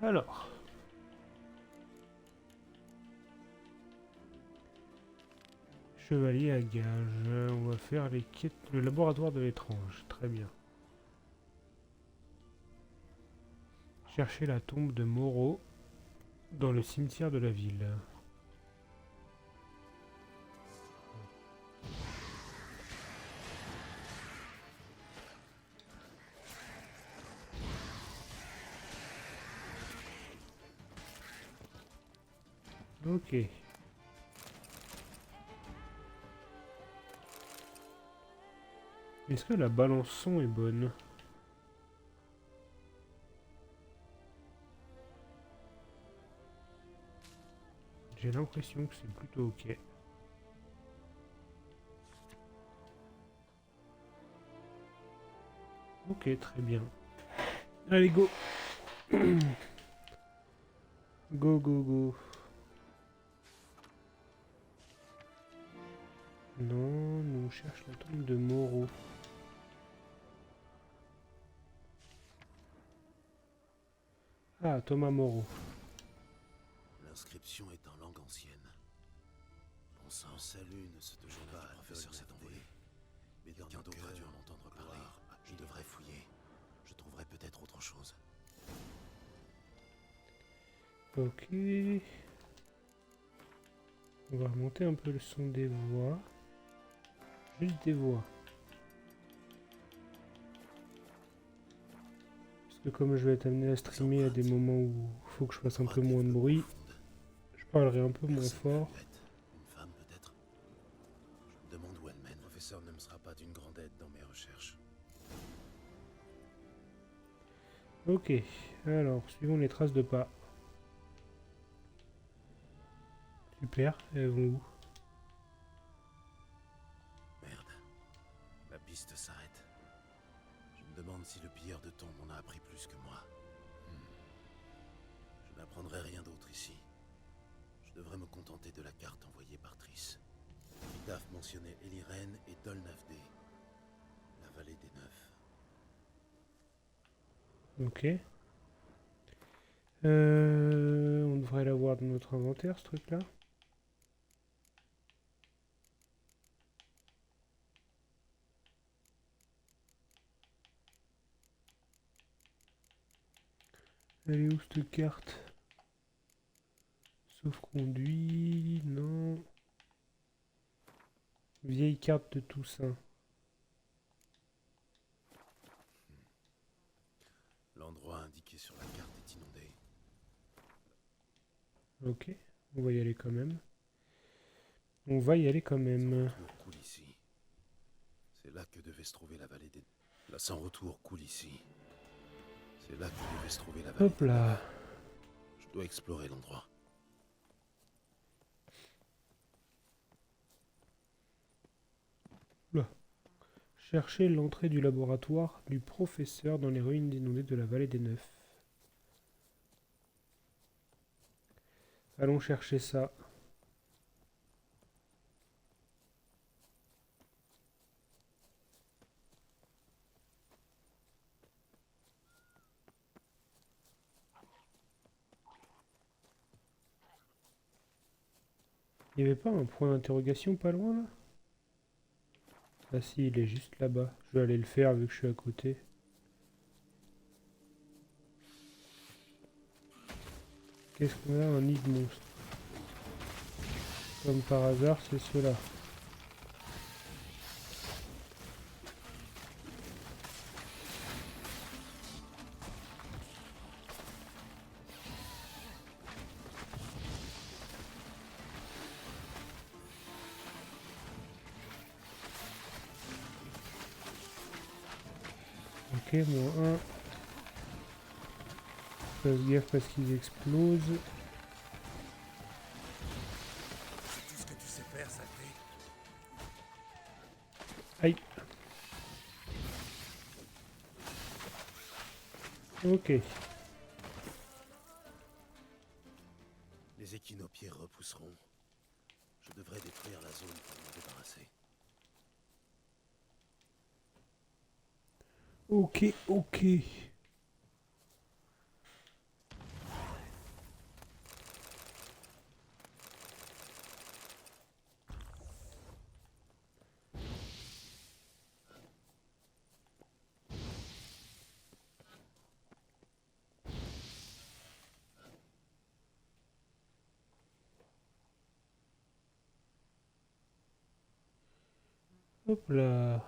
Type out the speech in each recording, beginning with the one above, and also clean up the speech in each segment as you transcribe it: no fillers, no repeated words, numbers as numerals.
Alors. Chevalier à gage. On va faire les quêtes. Le laboratoire de l'étrange. Très bien. Chercher la tombe de Moreau dans le cimetière de la ville. Ok. Est-ce que la balance son est bonne? J'ai l'impression que c'est plutôt ok. Ok, très bien. Allez, go. Go, go, go. Non, nous on cherche la tombe de Moreau. Ah, Thomas Moreau. L'inscription est en langue ancienne. Bon sang, salut ne se touche pas, le professeur s'est envolé. Mais quelqu'un d'autre a dû en entendre parler. Je devrais fouiller. Je trouverai peut-être autre chose. Ok. On va remonter un peu le son des voix. Juste des voix. Parce que comme je vais être amené à streamer à des moments où il faut que je fasse un peu moins de bruit, je parlerai un peu moins fort. Une femme peut-être. Je me demande où elle mène. Le professeur ne me sera pas d'une grande aide dans mes recherches. Ok, alors suivons les traces de pas. Super, elles vont où? Merde. La piste s'arrête. Je me demande si le pilleur de tombes en a appris plus que moi. Je n'apprendrai rien d'autre ici. Je devrais me contenter de la carte envoyée par Triss. L'épitaphe mentionnait Eliren et Dolnafdé, la vallée des Neufs. Ok. On devrait l'avoir dans notre inventaire, ce truc-là. Elle est où cette carte? Sauf-conduit, non. Vieille carte de Toussaint. L'endroit indiqué sur la carte est inondé. Ok, on va y aller quand même. On va y aller quand même. Sans-retour coule ici. C'est là que devait se trouver la vallée des... La sans-retour coule ici. C'est là que devait se trouver la vallée Hop des là. Neufs. Je dois explorer l'endroit. Là. Chercher l'entrée du laboratoire du professeur dans les ruines inondées de la vallée des Neufs. Allons chercher ça. Il n'y avait pas un point d'interrogation pas loin là? Ah si, il est juste là-bas. Je vais aller le faire vu que je suis à côté. Qu'est-ce qu'on a? Un nid de monstre. Comme par hasard, c'est cela. Ok, moins 1. Fasse gaffe parce qu'ils explosent. C'est tout ce que tu sais faire, saleté. Aïe. Ok. Les échinopiers repousseront. Je devrais détruire la zone pour m'en débarrasser. Ok, ok. Hop là.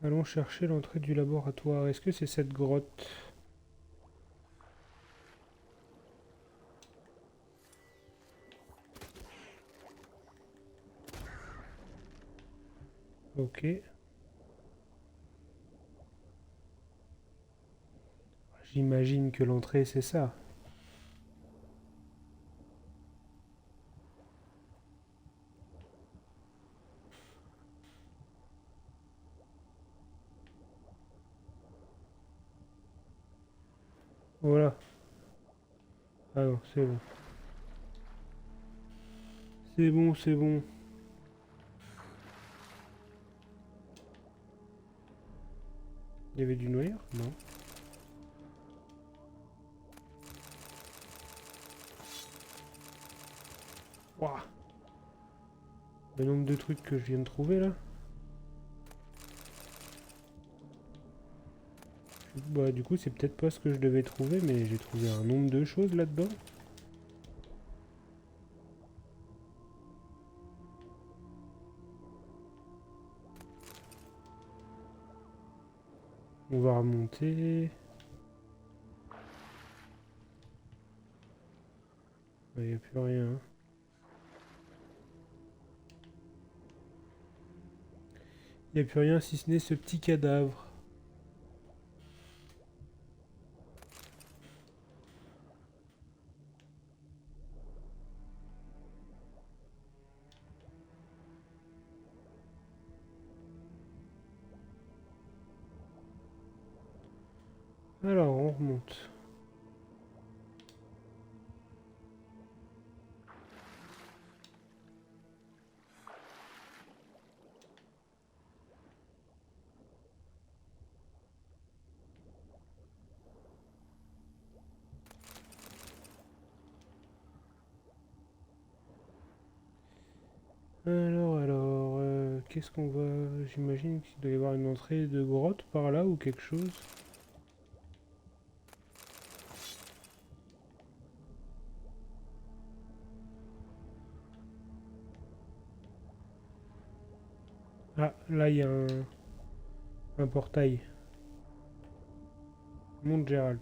Allons chercher l'entrée du laboratoire. Est-ce que c'est cette grotte? Ok. J'imagine que l'entrée c'est ça. Voilà. Ah non, c'est bon. C'est bon, c'est bon. Il y avait du noir? Non. Waouh. Le nombre de trucs que je viens de trouver là. Bah du coup c'est peut-être pas ce que je devais trouver, mais j'ai trouvé un nombre de choses là-dedans. On va remonter. Il n'y a plus rien. Il n'y a plus rien si ce n'est ce petit cadavre. Alors on remonte. Qu'est-ce qu'on va... J'imagine qu'il doit y avoir une entrée de grotte par là ou quelque chose. Ah, là il y a un portail. Monte Gérald.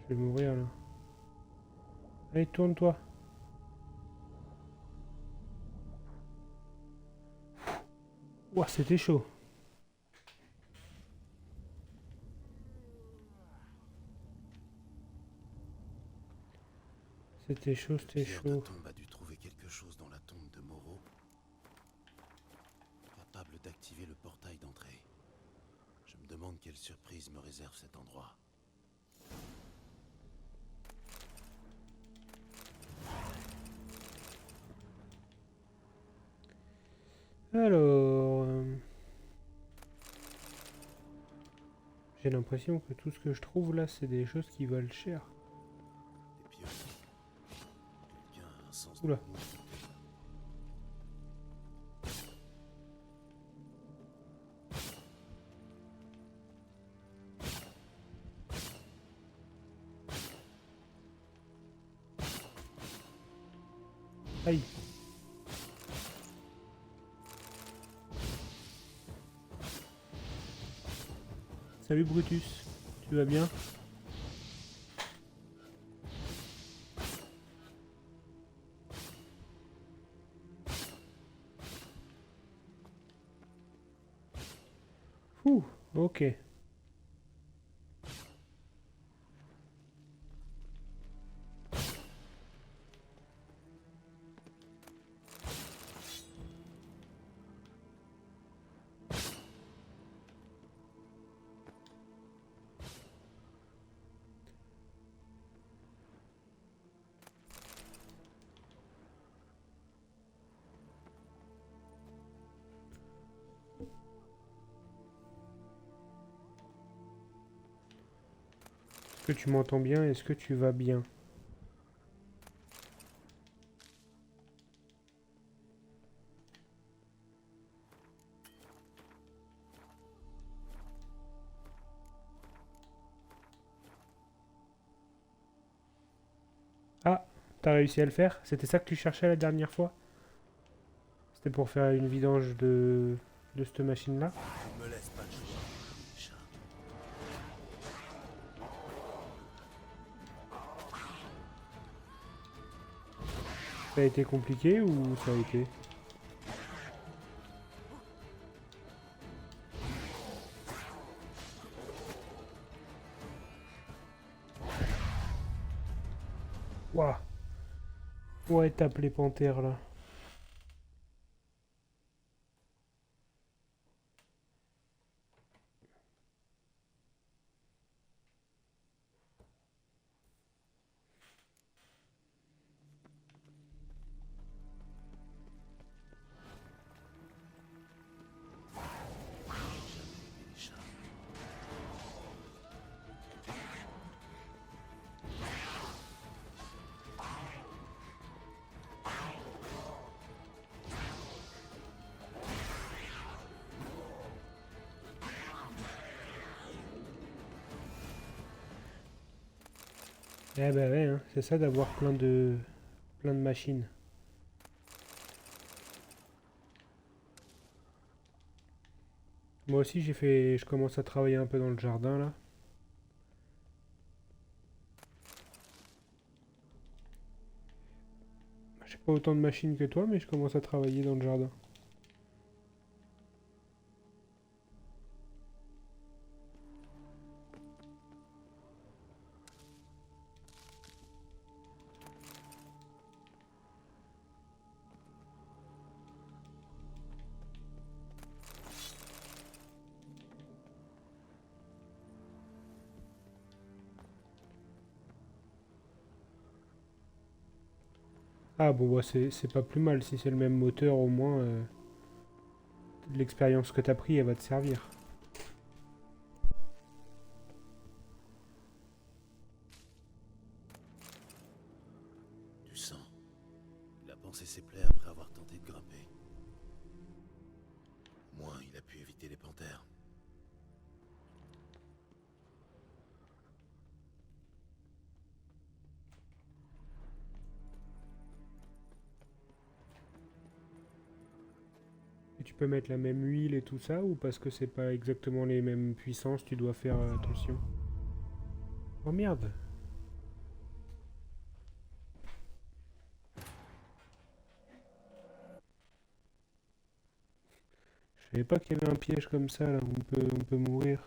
Je vais mourir là. Allez, tourne-toi. Ouah, c'était chaud. C'était chaud, c'était Pierre chaud. Datombe a dû trouver quelque chose dans la tombe de Moreau, capable d'activer le portail d'entrée. Je me demande quelle surprise me réserve cet endroit. Alors... j'ai l'impression que tout ce que je trouve là, c'est des choses qui valent cher. Des pieux. Quelqu'un a un sens Oula. de l'humour. Aïe. Salut Brutus, tu vas bien? Ouh, ok. Est-ce que tu m'entends bien? Est-ce que tu vas bien? T'as réussi à le faire? C'était ça que tu cherchais la dernière fois? C'était pour faire une vidange de cette machine-là? Ne me laisse pas le choix. Chat. Ça a été compliqué ou ça a été? Waouh! Ouais, tape les panthères là. Les chats. Eh ben ouais, hein, c'est ça d'avoir plein de machines. Moi aussi je commence à travailler un peu dans le jardin là. J'ai pas autant de machines que toi, mais je commence à travailler dans le jardin. Ah bon, bah c'est pas plus mal, si c'est le même moteur au moins, l'expérience que t'as pris elle va te servir. Du sang. Il a pensé ses plaies après avoir tenté de grimper. Au moins, il a pu éviter les panthères. Et tu peux mettre la même huile et tout ça, ou parce que c'est pas exactement les mêmes puissances, tu dois faire attention. Oh merde! Je savais pas qu'il y avait un piège comme ça là, où on peut mourir.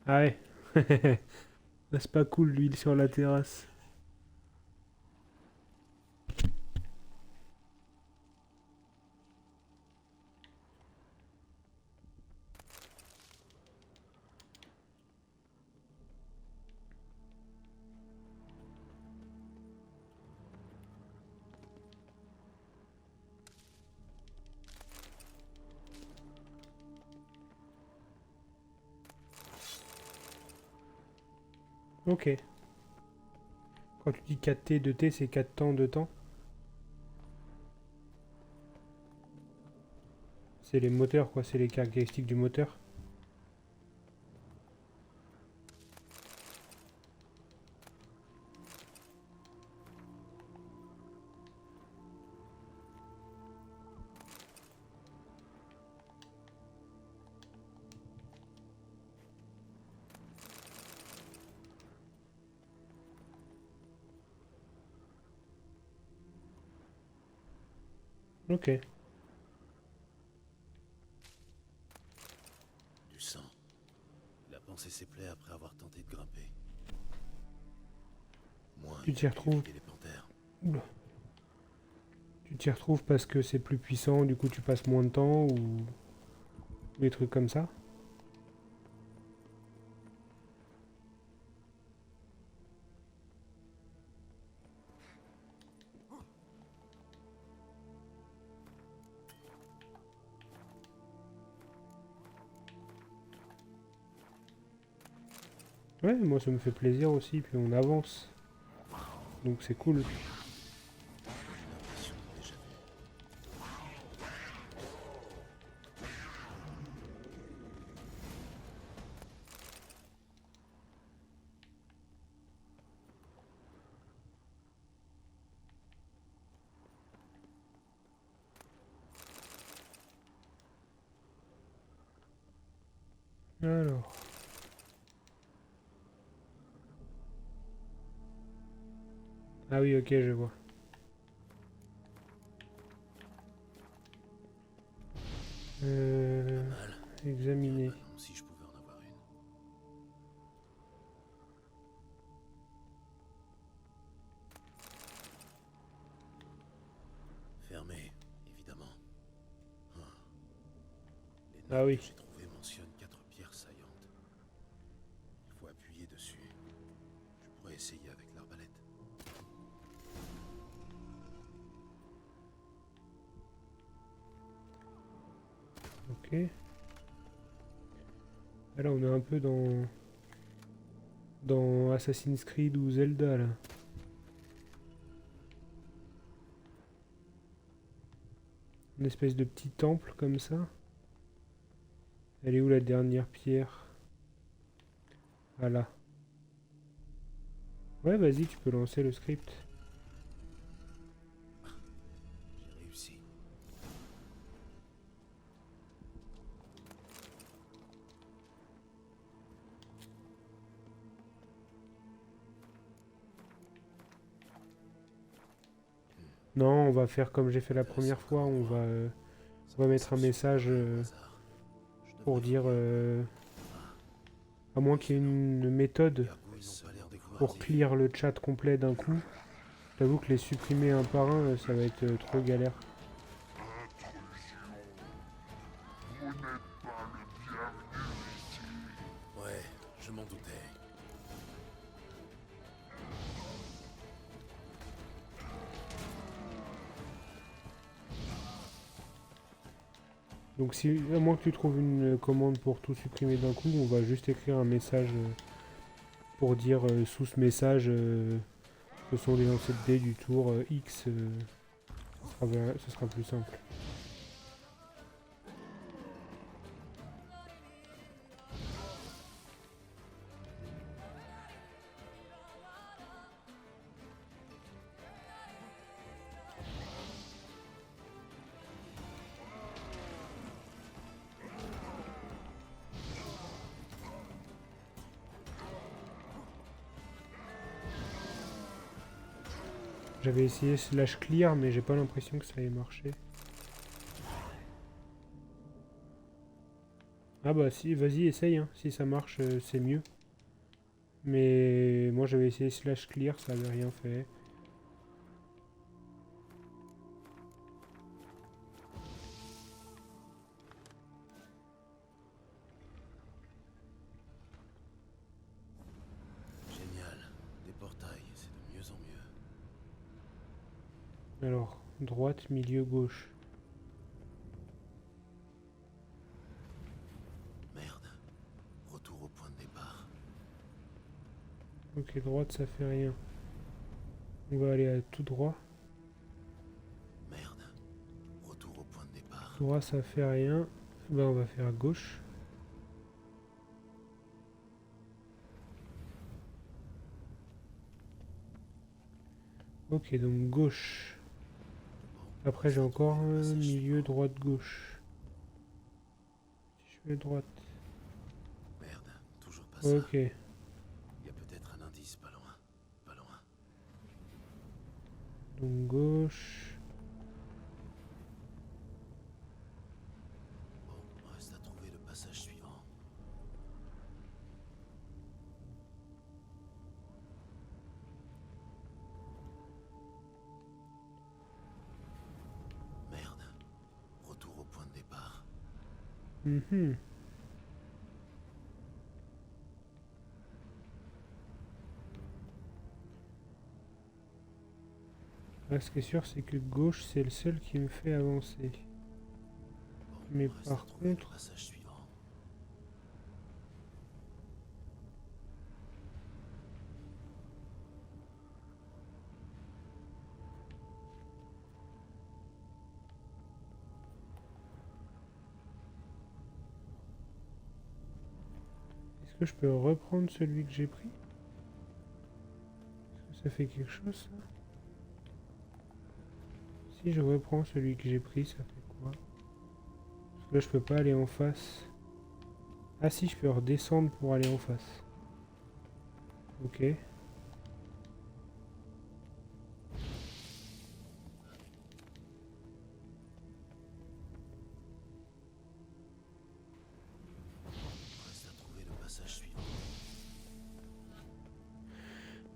Ah ouais! Ah, c'est pas cool l'huile sur la terrasse. Ok. Quand tu dis 4T, 2T, c'est 4 temps, 2 temps. C'est les moteurs quoi, c'est les caractéristiques du moteur. Ok. Du sang. Il a pensé ses plaies après avoir tenté de grimper. Au moins, Tu il t'y a pu retrouves. éviter les panthères. Oula. Tu t'y retrouves parce que c'est plus puissant, du coup tu passes moins de temps ou des trucs comme ça. Ouais, moi ça me fait plaisir aussi, puis on avance. Donc c'est cool. J'ai l'impression de déjà vu. Alors. Ah oui, ok, je vois. Mal. Examiner. Bah non, si je pouvais en avoir une. Fermé, évidemment. Ah. Les Ah notes oui. que j'ai trouvées mentionnent 4 pierres saillantes. Il faut appuyer dessus. Je pourrais essayer avec l'arbalète. Ok. Ah, là, on est un peu dans Assassin's Creed ou Zelda, là. Une espèce de petit temple comme ça. Elle est où la dernière pierre? Ah là. Ouais, vas-y, tu peux lancer le script. J'ai réussi. Non, on va faire comme j'ai fait la première fois. Comme On endroit. va mettre un message Au hasard. Je pour devrais dire... fouiller. à moins qu'il y ait une méthode Les gargouilles n'ont pas l'air de vouloir pour dire. clear le chat complet d'un coup. J'avoue que les supprimer un par un, ça va être trop galère. Ouais, je m'en doutais. Donc si, à moins que tu trouves une commande pour tout supprimer d'un coup, on va juste écrire un message pour dire sous ce message ce sont les lancers de dés du tour X. Ce sera plus simple. J'avais essayé slash clear, mais j'ai pas l'impression que ça ait marché. Ah bah si, vas-y, essaye, hein. Si ça marche, c'est mieux. Mais moi j'avais essayé slash clear, ça avait rien fait. Génial. Des portails, c'est de mieux en mieux. Alors, droite, milieu, gauche. Merde. Retour au point de départ. Ok, droite, ça fait rien. On va aller à tout droit. Merde. Retour au point de départ. Droit, ça fait rien. Ben, on va faire gauche. Ok, donc gauche. Après, j'ai encore un milieu, droite, gauche. Si je fais droite. Merde. Toujours pas ça. Ok. Il y a peut-être un indice pas loin. Pas loin. Donc gauche. Bon, reste à trouver le passage suivant. Merde. Retour au point de départ. Mhm. Ah, ce qui est sûr, c'est que gauche, c'est le seul qui me fait avancer. Bon, Mais reste par à trouver contre... le passage suivant. Est-ce que je peux reprendre celui que j'ai pris? Est-ce que ça fait quelque chose, ça? Si je reprends celui que j'ai pris, ça fait quoi? Parce que là, je peux pas aller en face. Ah si, je peux redescendre pour aller en face. Ok. Reste à trouver le passage suivant.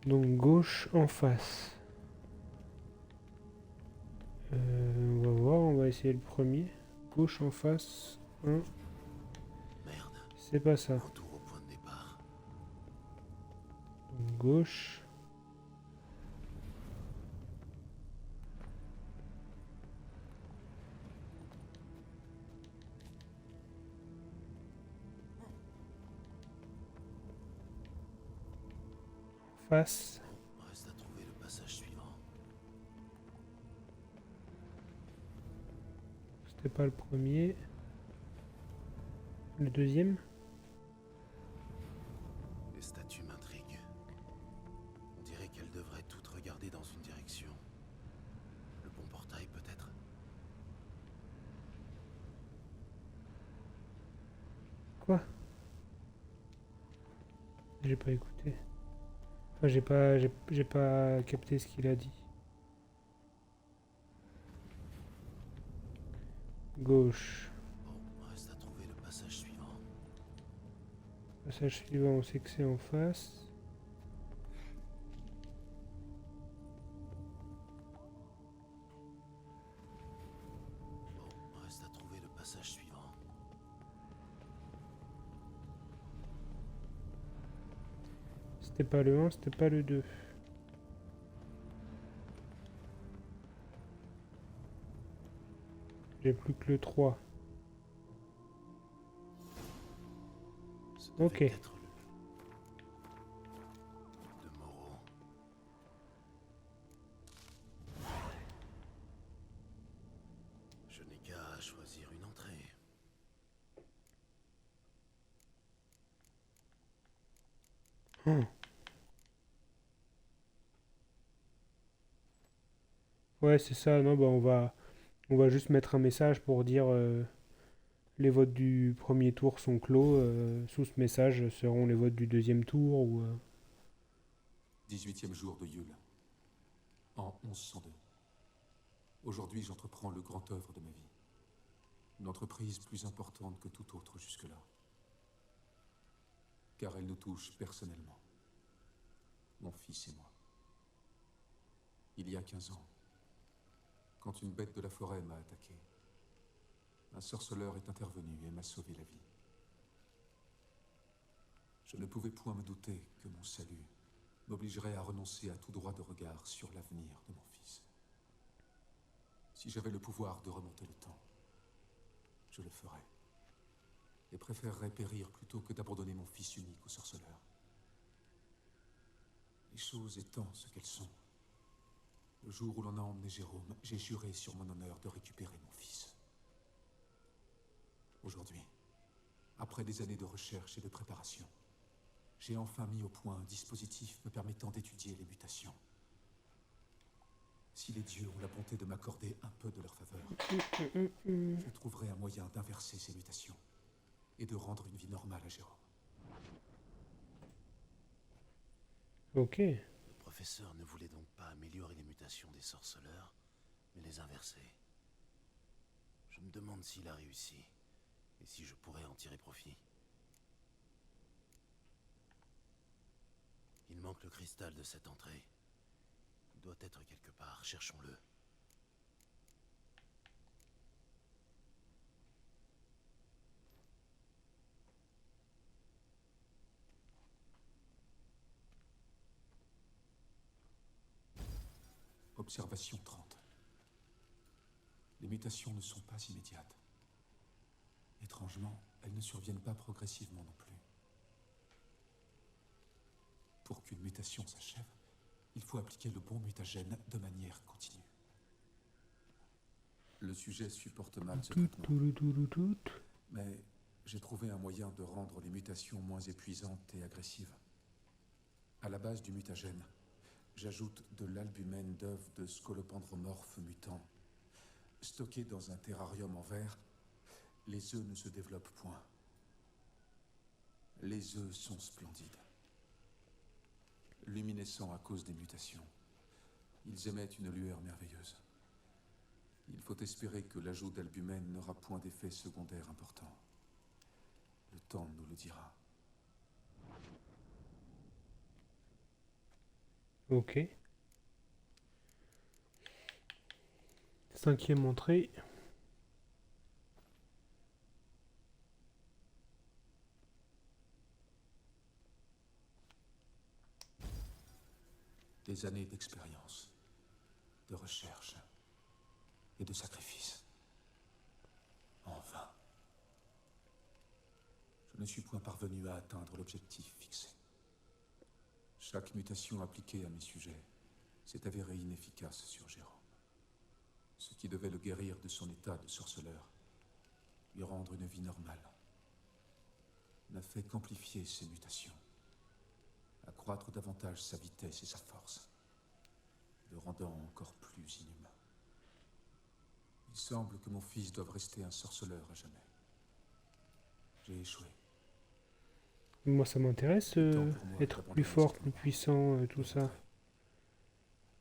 Donc gauche en face. On va voir, on va essayer le premier. Gauche en face. Hein, Merde. c'est pas ça. Retour au point de départ. Donc, gauche. Face. Bon, reste à trouver le passage suivant. C'était pas le premier. Le deuxième. Les statues m'intriguent. On dirait qu'elles devraient toutes regarder dans une direction. Le bon portail, peut-être. Quoi? J'ai pas écouté. Enfin, j'ai pas capté ce qu'il a dit. Gauche. Bon, reste à trouver le passage suivant. Passage suivant, on sait que c'est en face. Bon, reste à trouver le passage suivant. C'était pas le 1, c'était pas le 2. J'ai plus que le 3. Ce devait Ok. être le de Moreau. Je n'ai qu'à choisir une entrée. Oh. Ouais, c'est ça. Non, bah on va juste mettre un message pour dire les votes du premier tour sont clos. Sous ce message seront les votes du deuxième tour ou 18e jour de Yule, en 1102. Aujourd'hui, j'entreprends le grand œuvre de ma vie. Une entreprise plus importante que toute autre jusque-là. Car elle nous touche personnellement. Mon fils et moi. Il y a 15 ans, quand une bête de la forêt m'a attaqué, un sorceleur est intervenu et m'a sauvé la vie. Je ne pouvais point me douter que mon salut m'obligerait à renoncer à tout droit de regard sur l'avenir de mon fils. Si j'avais le pouvoir de remonter le temps, je le ferais. Et préférerais périr plutôt que d'abandonner mon fils unique au sorceleur. Les choses étant ce qu'elles sont, le jour où l'on a emmené Jérôme, j'ai juré sur mon honneur de récupérer mon fils. Aujourd'hui, après des années de recherche et de préparation, j'ai enfin mis au point un dispositif me permettant d'étudier les mutations. Si les dieux ont la bonté de m'accorder un peu de leur faveur, je trouverai un moyen d'inverser ces mutations et de rendre une vie normale à Jérôme. ok. Le professeur ne voulait donc pas améliorer les mutations des sorceleurs, mais les inverser. Je me demande s'il a réussi, et si je pourrais en tirer profit. Il manque le cristal de cette entrée. Il doit être quelque part, cherchons-le. Observation 30. Les mutations ne sont pas immédiates. Étrangement, elles ne surviennent pas progressivement non plus. Pour qu'une mutation s'achève, il faut appliquer le bon mutagène de manière continue. Le sujet supporte mal ce traitement, mais j'ai trouvé un moyen de rendre les mutations moins épuisantes et agressives. À la base du mutagène, j'ajoute de l'albumène d'œufs de scolopendromorphes mutants. Stockés dans un terrarium en verre, les œufs ne se développent point. Les œufs sont splendides. Luminescents à cause des mutations. Ils émettent une lueur merveilleuse. Il faut espérer que l'ajout d'albumène n'aura point d'effet secondaire important. Le temps nous le dira. Ok. 5e entrée. Des années d'expérience, de recherche et de sacrifice. En vain. Je ne suis point parvenu à atteindre l'objectif fixé. Chaque mutation appliquée à mes sujets s'est avérée inefficace sur Jérôme. Ce qui devait le guérir de son état de sorceleur, lui rendre une vie normale, n'a fait qu'amplifier ses mutations, accroître davantage sa vitesse et sa force, le rendant encore plus inhumain. Il semble que mon fils doive rester un sorceleur à jamais. J'ai échoué. Moi, ça m'intéresse, Temps pour moi être d'abandonner plus fort, cette plus voie. puissant, tout ça.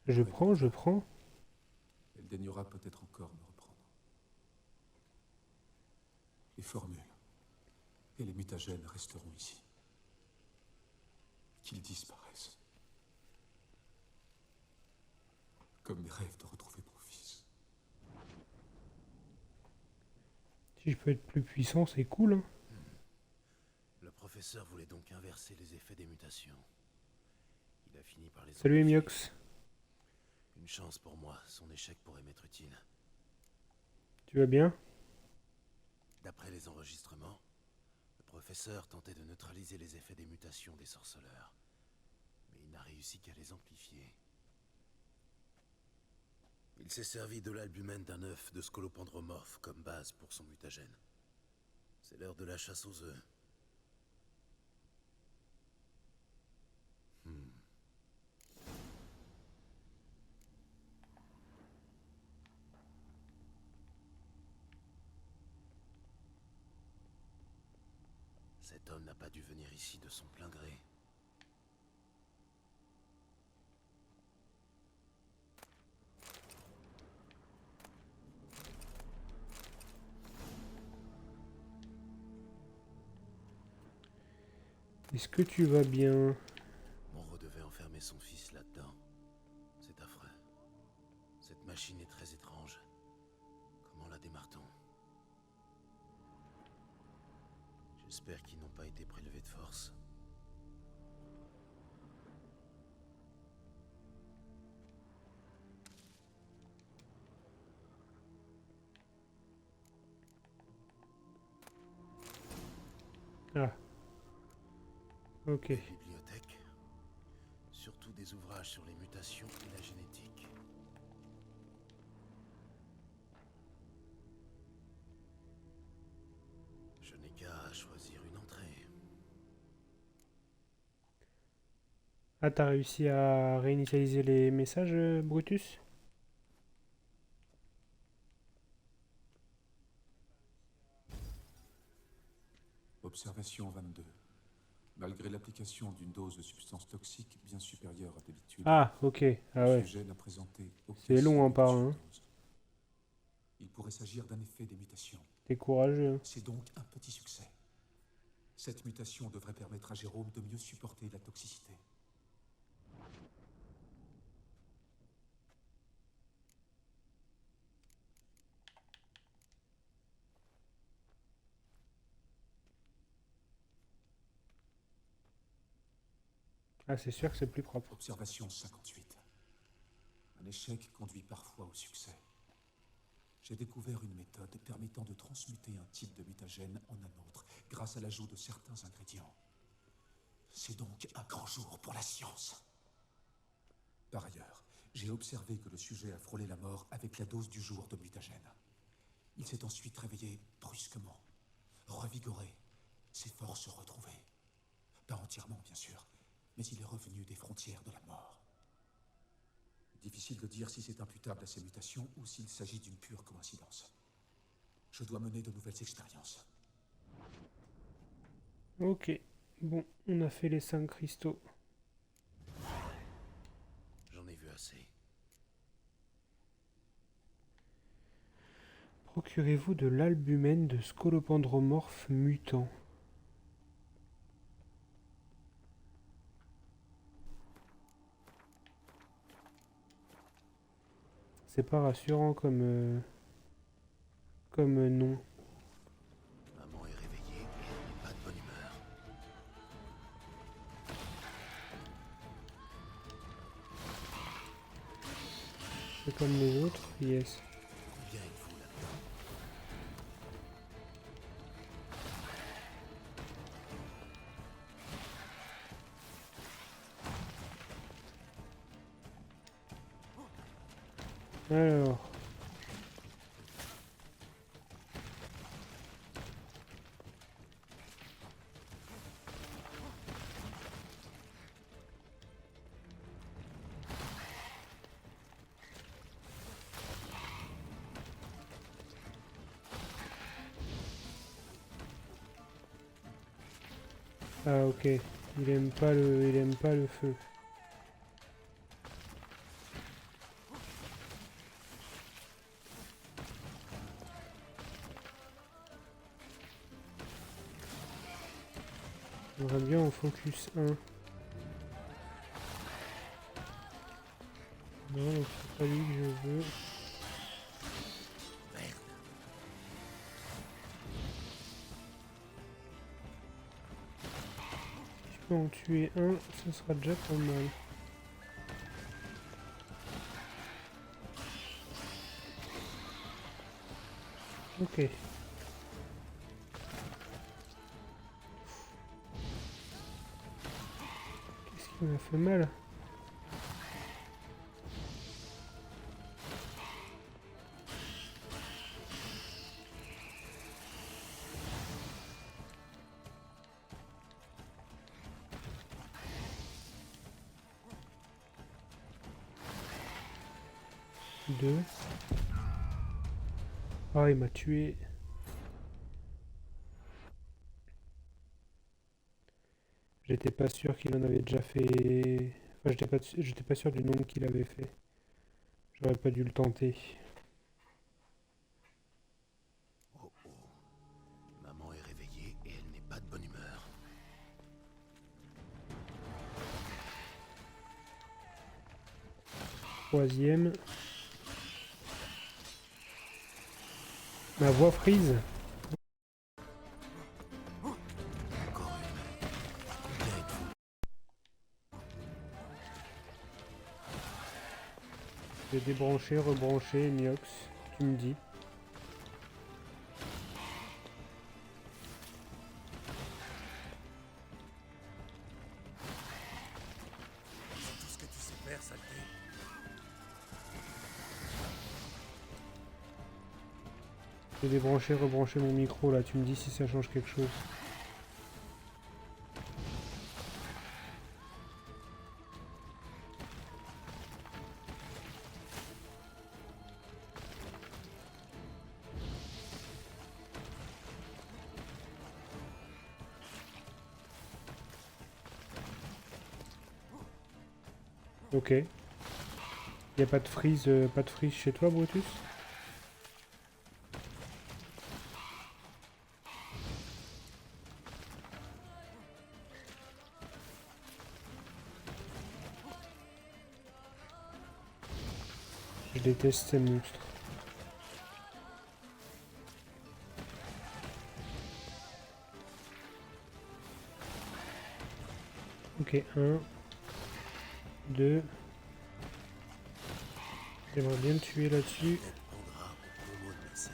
Je J'aurais prends, dû je le faire. prends. Elle daignera peut-être encore me reprendre. Les formules et les mutagènes resteront ici. Qu'ils disparaissent. Comme mes rêves de retrouver mon fils. Si je peux être plus puissant, c'est cool, hein. Le professeur voulait donc inverser les effets des mutations. Il a fini par les Salut amplifier. Emiox. Une chance pour moi, son échec pourrait m'être utile. Tu vas bien? D'après les enregistrements, le professeur tentait de neutraliser les effets des mutations des sorceleurs. Mais il n'a réussi qu'à les amplifier. Il s'est servi de l'albumène d'un œuf de scolopendromorphe comme base pour son mutagène. C'est l'heure de la chasse aux œufs. Cet homme n'a pas dû venir ici de son plein gré. Est-ce que tu vas bien? Monroe devait enfermer son fils là-dedans. C'est affreux. Cette machine est très étrange. Comment la démarre-t-on? J'espère qu'ils n'ont pas été prélevés de force. Ah. Ok. Des bibliothèques. Surtout des ouvrages sur les mutations et la génétique. Je n'ai qu'à choisir une entrée. Ah, t'as réussi à réinitialiser les messages, Brutus? Observation 22. Malgré l'application d'une dose de substance toxique bien supérieure à d'habitude, Ah, ok. Ah le ouais. sujet n'a présenté aucun C'est long, signe hein, par de un. surdose. Il pourrait s'agir d'un effet des mutations. T'es courageux, hein. C'est donc un petit succès. Cette mutation devrait permettre à Jérôme de mieux supporter la toxicité. Ah, c'est sûr que c'est plus propre. Observation 58. Un échec conduit parfois au succès. J'ai découvert une méthode permettant de transmuter un type de mutagène en un autre grâce à l'ajout de certains ingrédients. C'est donc un grand jour pour la science. Par ailleurs, j'ai observé que le sujet a frôlé la mort avec la dose du jour de mutagène. Il s'est ensuite réveillé brusquement, revigoré, ses forces retrouvées. Pas entièrement, bien sûr, mais il est revenu des frontières de la mort. Difficile de dire si c'est imputable à ces mutations ou s'il s'agit d'une pure coïncidence. Je dois mener de nouvelles expériences. Ok. Bon, on a fait les 5 cristaux. J'en ai vu assez. Procurez-vous de l'albumène de scolopendromorphe mutant. C'est pas rassurant comme nom. Maman est réveillée et elle n'est pas de bonne humeur. C'est comme les autres, yes. Combien êtes-vous là-dedans? Alors. Ah ok, il aime pas le feu. J'aimerais bien en focus 1. Non, donc c'est pas lui que je veux. Si je peux en tuer un, ce sera déjà pas mal. Ok. Qu'est-ce qui m'a fait mal? Deux. Ah, il m'a tué. J'étais pas sûr qu'il en avait déjà fait. Enfin, j'étais pas sûr du nombre qu'il avait fait. J'aurais pas dû le tenter. Oh oh. Maman est réveillée et elle n'est pas de bonne humeur. Troisième. Ma voix frise. Encore une. Combien êtes-vous? Je vais débrancher, rebrancher, Niox. Tu me dis. C'est tout ce que tu sais faire, saleté. Je vais débrancher, rebrancher mon micro là. Tu me dis si ça change quelque chose. Ok. Y a pas de freeze chez toi, Brutus? Je déteste ces monstres. Ok, un, deux. J'aimerais bien le tuer là-dessus. Elle prendra au bon mot de ma scène.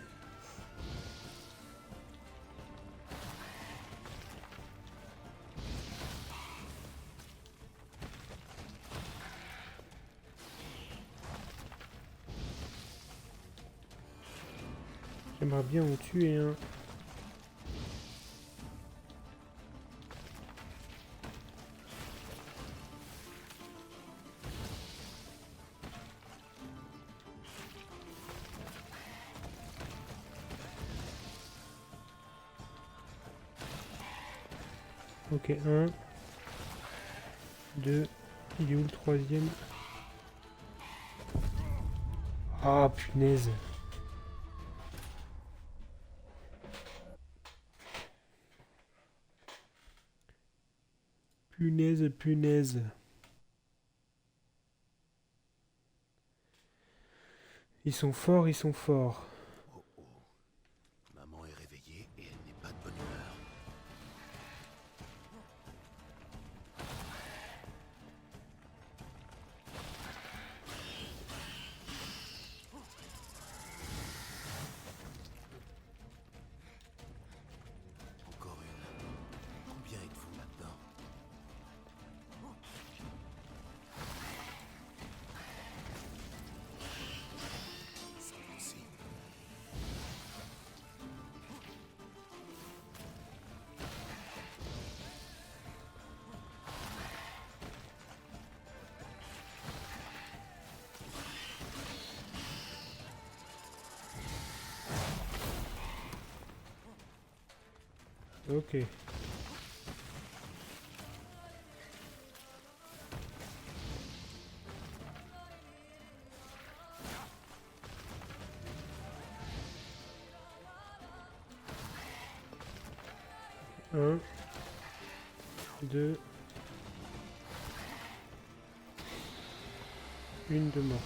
J'aimerais bien en tuer un. Ok, 1, 2, il est où le troisième? Ah, punaise. Punaise, punaise. Ils sont forts, ils sont forts. Oh oh. Maman est réveillée et elle n'est pas de bonne humeur. Encore une. Combien êtes-vous là-dedans? C'est impossible. Ok. Un, deux, une de morte.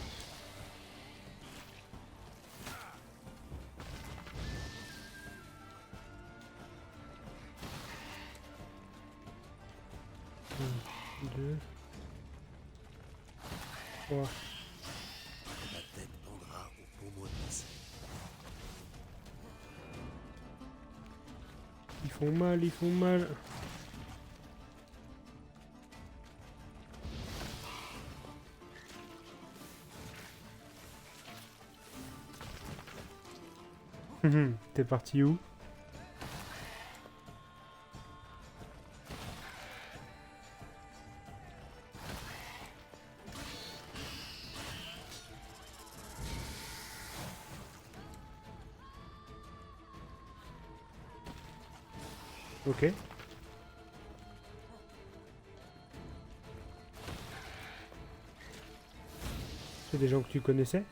Un, deux, trois. La tête pendra au pommeau de passé. Ils font mal, ils font mal. T'es parti où? Ok. C'est des gens que tu connaissais?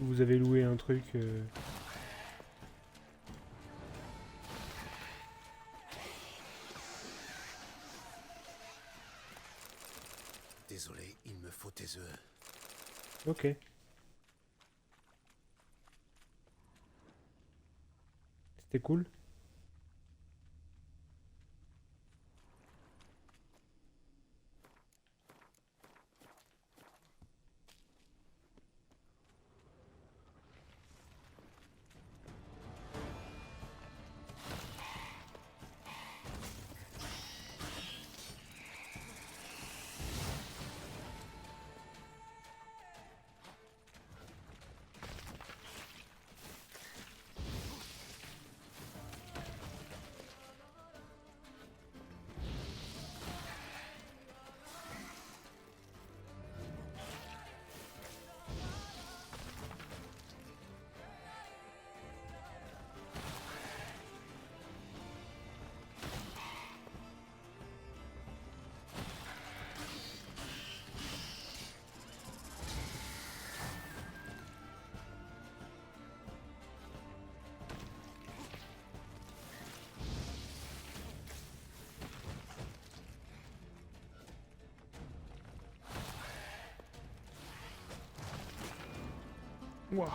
Vous avez loué un truc Désolé, il me faut tes œufs. Ok. C'était cool. Ouah.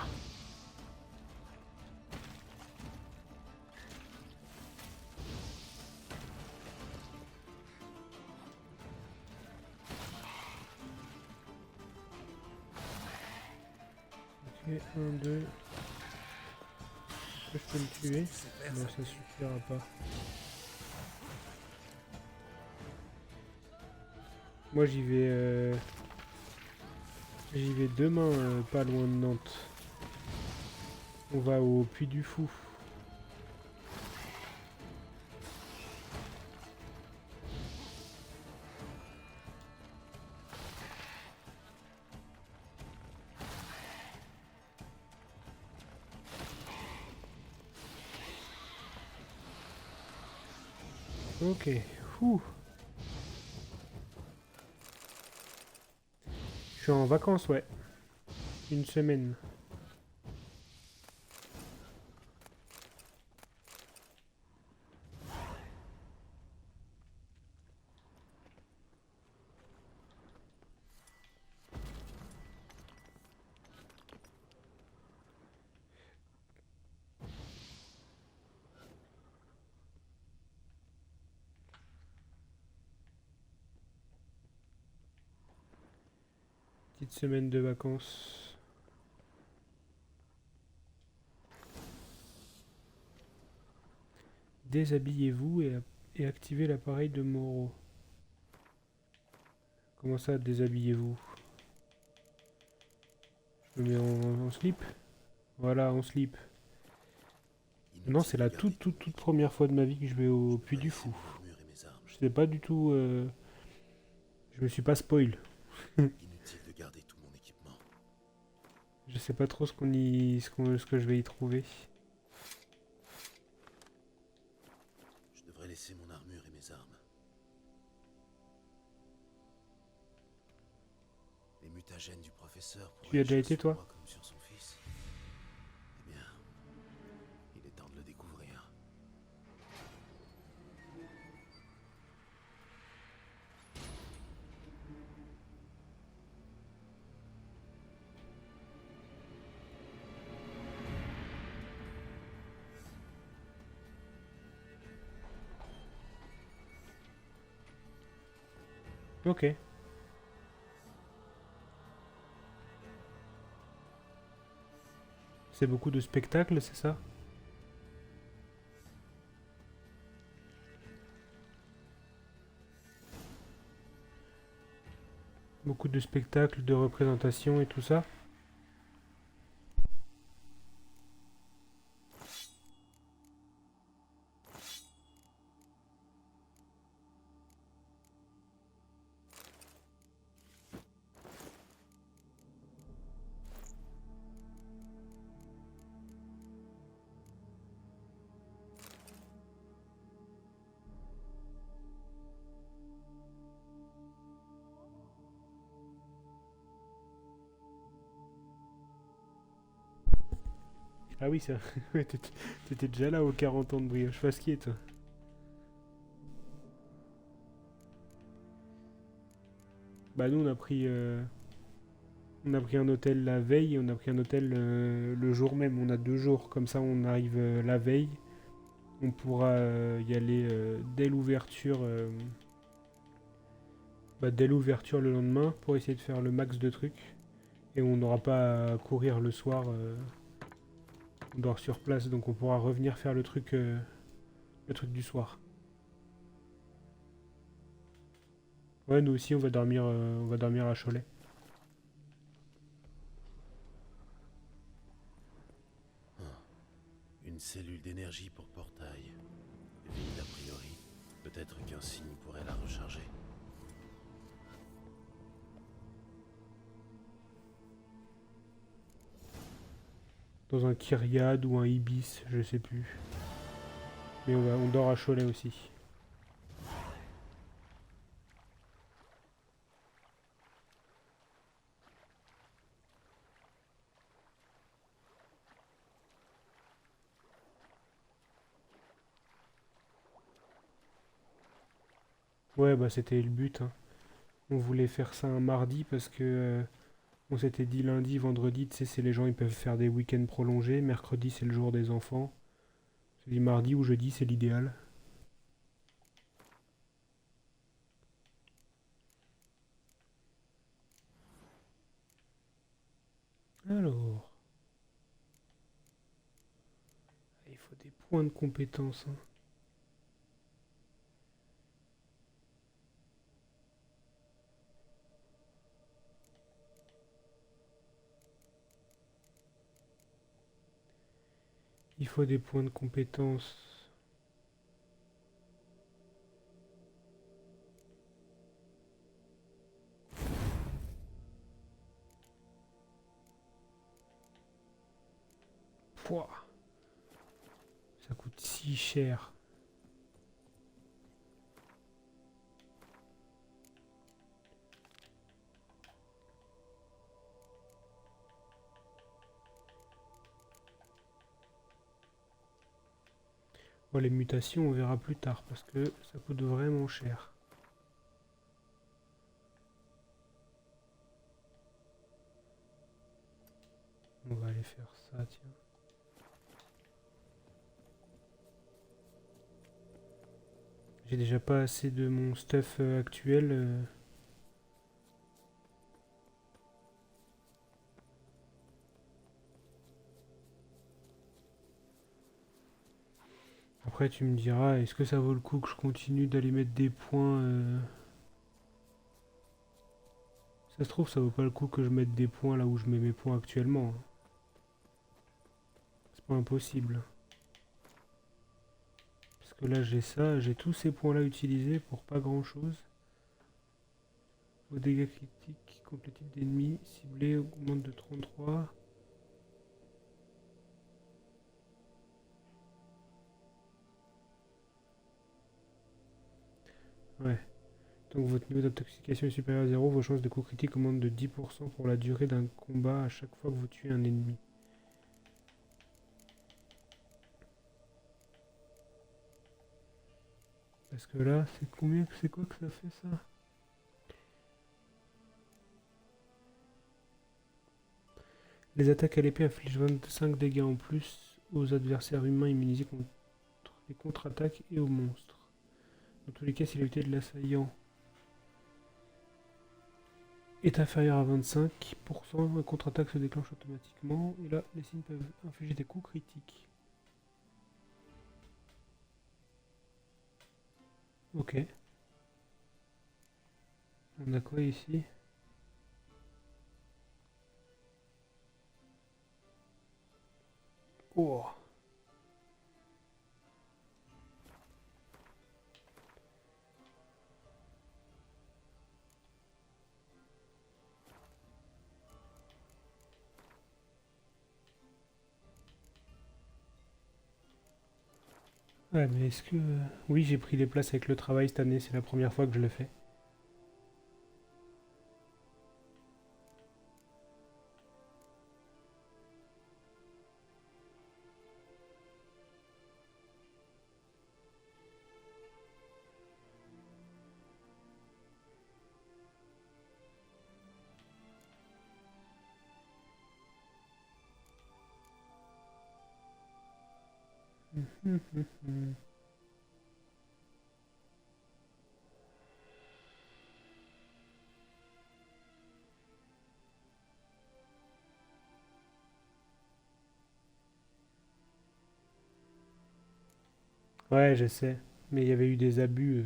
Ok, 1, 2. Je peux le tuer? Non, ça suffira pas. Moi j'y vais demain, pas loin de Nantes. On va au Puy du Fou. Ok. Ouh. Je suis en vacances, ouais. Une semaine. Petite semaine de vacances. Déshabillez-vous et activez l'appareil de Moreau. Comment ça, déshabillez-vous? Je me mets en slip? Voilà, en slip. Non, c'est la toute première fois de ma vie que je vais au Puy du Fou. Je sais pas du tout... Je me suis pas spoil. Inutile de garder tout mon équipement. Je sais pas trop ce que je vais y trouver. Je devrais laisser mon armure et mes armes. Les mutagènes du professeur Tu y as pourraient déjà agir été, sur toi? moi comme sur son fils. Eh bien, il est temps de le découvrir. Ok. C'est beaucoup de spectacles, c'est ça? Beaucoup de spectacles, de représentations et tout ça? Ah oui, ça. Ouais, t'étais déjà là aux 40 ans de brioche fasquier, toi. Bah nous, on a pris un hôtel la veille et on a pris un hôtel le jour même. On a 2 jours. Comme ça, on arrive la veille. On pourra y aller dès l'ouverture le lendemain pour essayer de faire le max de trucs. Et on n'aura pas à courir le soir. On dort sur place, donc on pourra revenir faire le truc du soir. Ouais, nous aussi, on va dormir à Cholet. Une cellule d'énergie pour portail. Vide a priori. Peut-être qu'un signe pourrait la recharger. Dans un Kyriade ou un Ibis, je sais plus. Mais on dort à Cholet aussi. Ouais, bah c'était le but, hein. On voulait faire ça un mardi parce que on s'était dit lundi, vendredi, tu sais, c'est les gens ils peuvent faire des week-ends prolongés. Mercredi, c'est le jour des enfants. On s'est dit mardi ou jeudi, c'est l'idéal. Alors, il faut des points de compétence, hein. Il faut des points de compétence. Pouah, ça coûte si cher. Bon, les mutations, on verra plus tard parce que ça coûte vraiment cher. On va aller faire ça, tiens. J'ai déjà pas assez de mon stuff actuel. Après, tu me diras, est-ce que ça vaut le coup que je continue d'aller mettre des points Ça se trouve, ça vaut pas le coup que je mette des points là où je mets mes points actuellement, hein. C'est pas impossible. Parce que là, j'ai ça, j'ai tous ces points-là utilisés pour pas grand-chose. Vos dégâts critiques contre le type d'ennemi ciblé augmente de 33. Ouais. Donc votre niveau d'intoxication est supérieur à 0, vos chances de coup critique augmentent de 10% pour la durée d'un combat à chaque fois que vous tuez un ennemi. Parce que là, c'est combien, c'est quoi que ça fait ça? Les attaques à l'épée infligent 25 dégâts en plus aux adversaires humains immunisés contre les contre-attaques et aux monstres. Dans tous les cas, si la vitesse de l'assaillant est inférieur à 25%, un contre-attaque se déclenche automatiquement. Et là, les signes peuvent infliger des coups critiques. Ok. On a quoi ici? Oh. Ouais, mais est-ce que... Oui, j'ai pris des places avec le travail cette année, c'est la première fois que je le fais. Ouais, je sais. Mais il y avait eu des abus.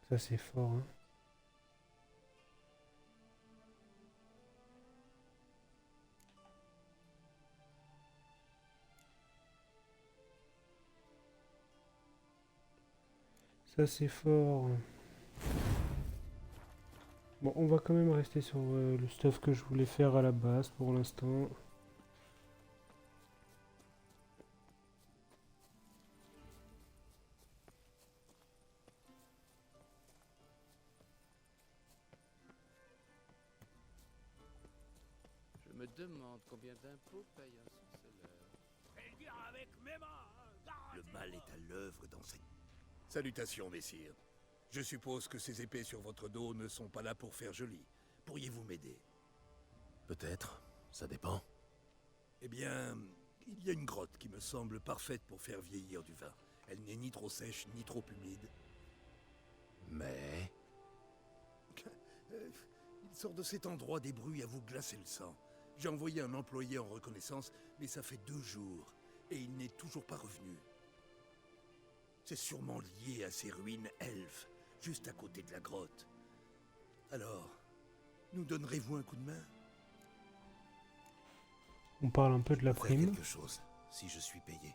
Ça, c'est fort, hein. Ça, c'est fort. Bon, on va quand même rester sur le stuff que je voulais faire à la base pour l'instant. Je me demande combien d'impôts paye un sorceleur. Le mal est à l'œuvre dans cette... Salutations, messire. Je suppose que ces épées sur votre dos ne sont pas là pour faire joli. Pourriez-vous m'aider? Peut-être, ça dépend. Eh bien, il y a une grotte qui me semble parfaite pour faire vieillir du vin. Elle n'est ni trop sèche, ni trop humide. Mais... Il sort de cet endroit des bruits à vous glacer le sang. J'ai envoyé un employé en reconnaissance, mais ça fait 2 jours, et il n'est toujours pas revenu. C'est sûrement lié à ces ruines elfes, juste à côté de la grotte. Alors, nous donnerez-vous un coup de main? On parle un peu de la Faire prime. quelque chose, si je suis payé.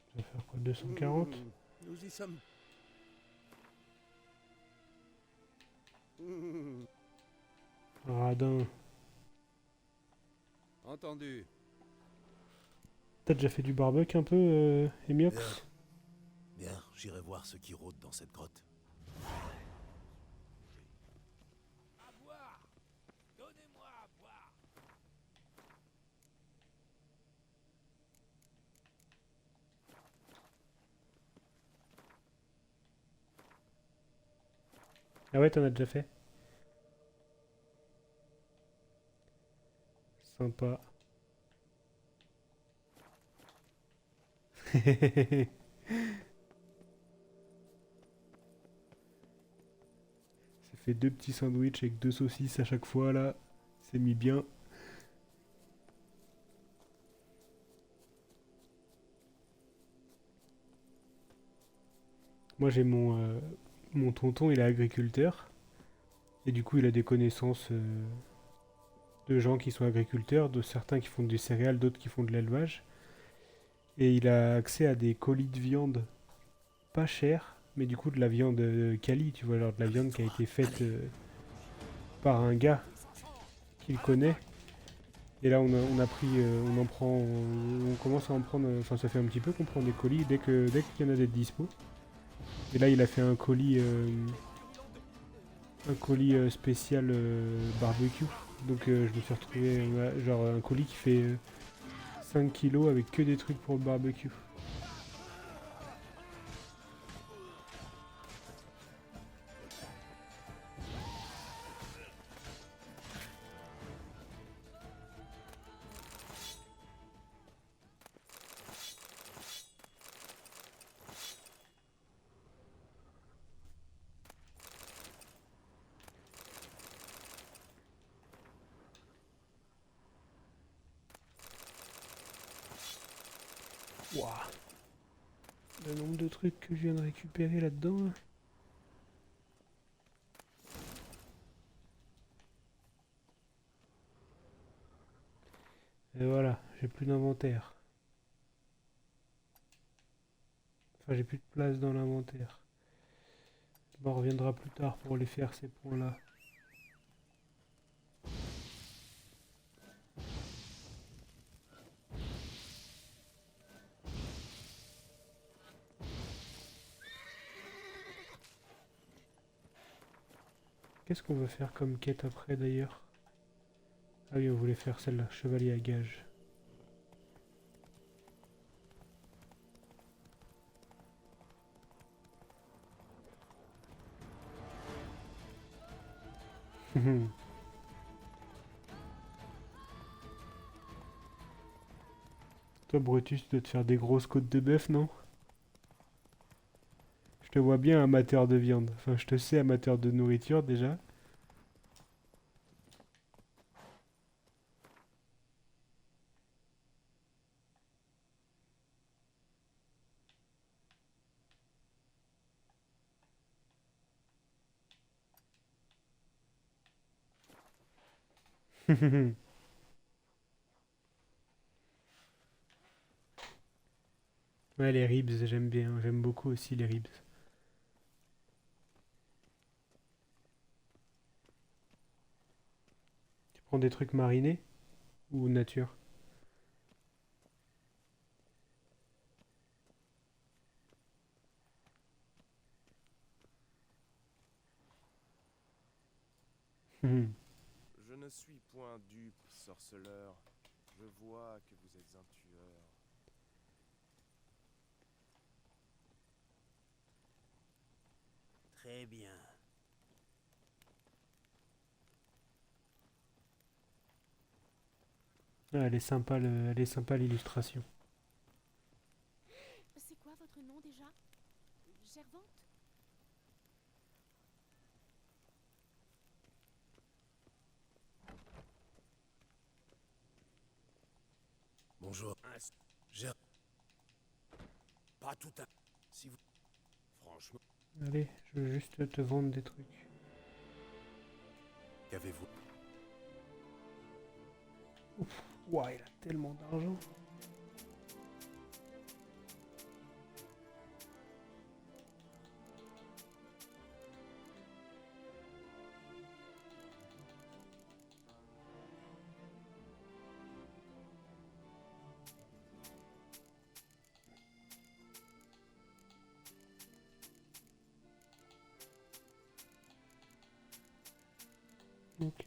Ça va faire quoi, 240? Nous y sommes. Radin. Entendu. T'as déjà fait du barbecue un peu, Emiox? Bien. Bien, j'irai voir ce qui rôde dans cette grotte. À boire. Donnez-moi à boire. Ah ouais, t'en as déjà fait? Sympa. Ça fait 2 petits sandwichs avec 2 saucisses à chaque fois là. C'est mis bien. Moi j'ai mon tonton, il est agriculteur. Et du coup il a des connaissances de gens qui sont agriculteurs, de certains qui font du céréales, d'autres qui font de l'élevage. Et il a accès à des colis de viande pas chers, mais du coup de la viande quali, tu vois, genre de la viande qui a été faite par un gars qu'il connaît. Et là on a pris, on en prend, on commence à en prendre, enfin ça fait un petit peu qu'on prend des colis dès qu'il y en a des dispo. Et là il a fait un colis spécial barbecue. Donc je me suis retrouvé genre un colis qui fait 5 kilos avec que des trucs pour le barbecue. Waouh. Le nombre de trucs que je viens de récupérer là-dedans. Là. Et voilà, j'ai plus d'inventaire. Enfin, j'ai plus de place dans l'inventaire. Bon, on reviendra plus tard pour les faire ces points-là. Qu'est-ce qu'on veut faire comme quête après d'ailleurs? Ah oui, on voulait faire celle-là, chevalier à gage. Toi, Brutus, tu dois te faire des grosses côtes de bœuf, non? Je te vois bien amateur de viande. Enfin, je te sais amateur de nourriture déjà. Ouais, les ribs, j'aime bien. J'aime beaucoup aussi les ribs. Tu prends des trucs marinés ou nature? Je ne suis point dupe, sorceleur. Je vois que vous êtes un tueur. Très bien. Ah, elle est sympa l'illustration. C'est quoi votre nom déjà? Gervante? Bonjour. J'ai pas tout à... Si vous... Franchement, Allez, je veux juste te vendre des trucs. Qu'avez-vous? Ouah, il a tellement d'argent. Ok.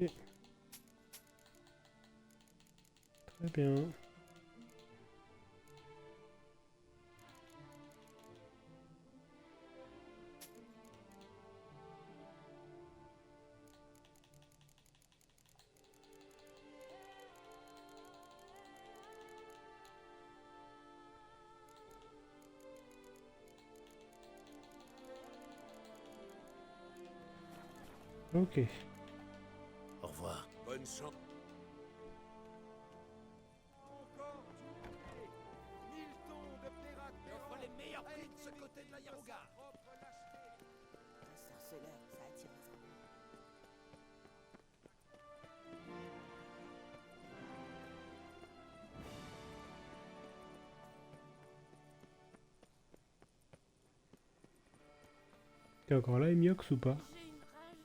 Très bien. Ok. Au revoir. Bonne chance. Encore du piqué. 1000 tons de pirates Et offre les meilleurs prix de ce côté de la Yaruga. propre lâcheté. Un sorceleur, ça attire les ennuis. T'es encore là, Emiox, ou pas? J'ai une rage.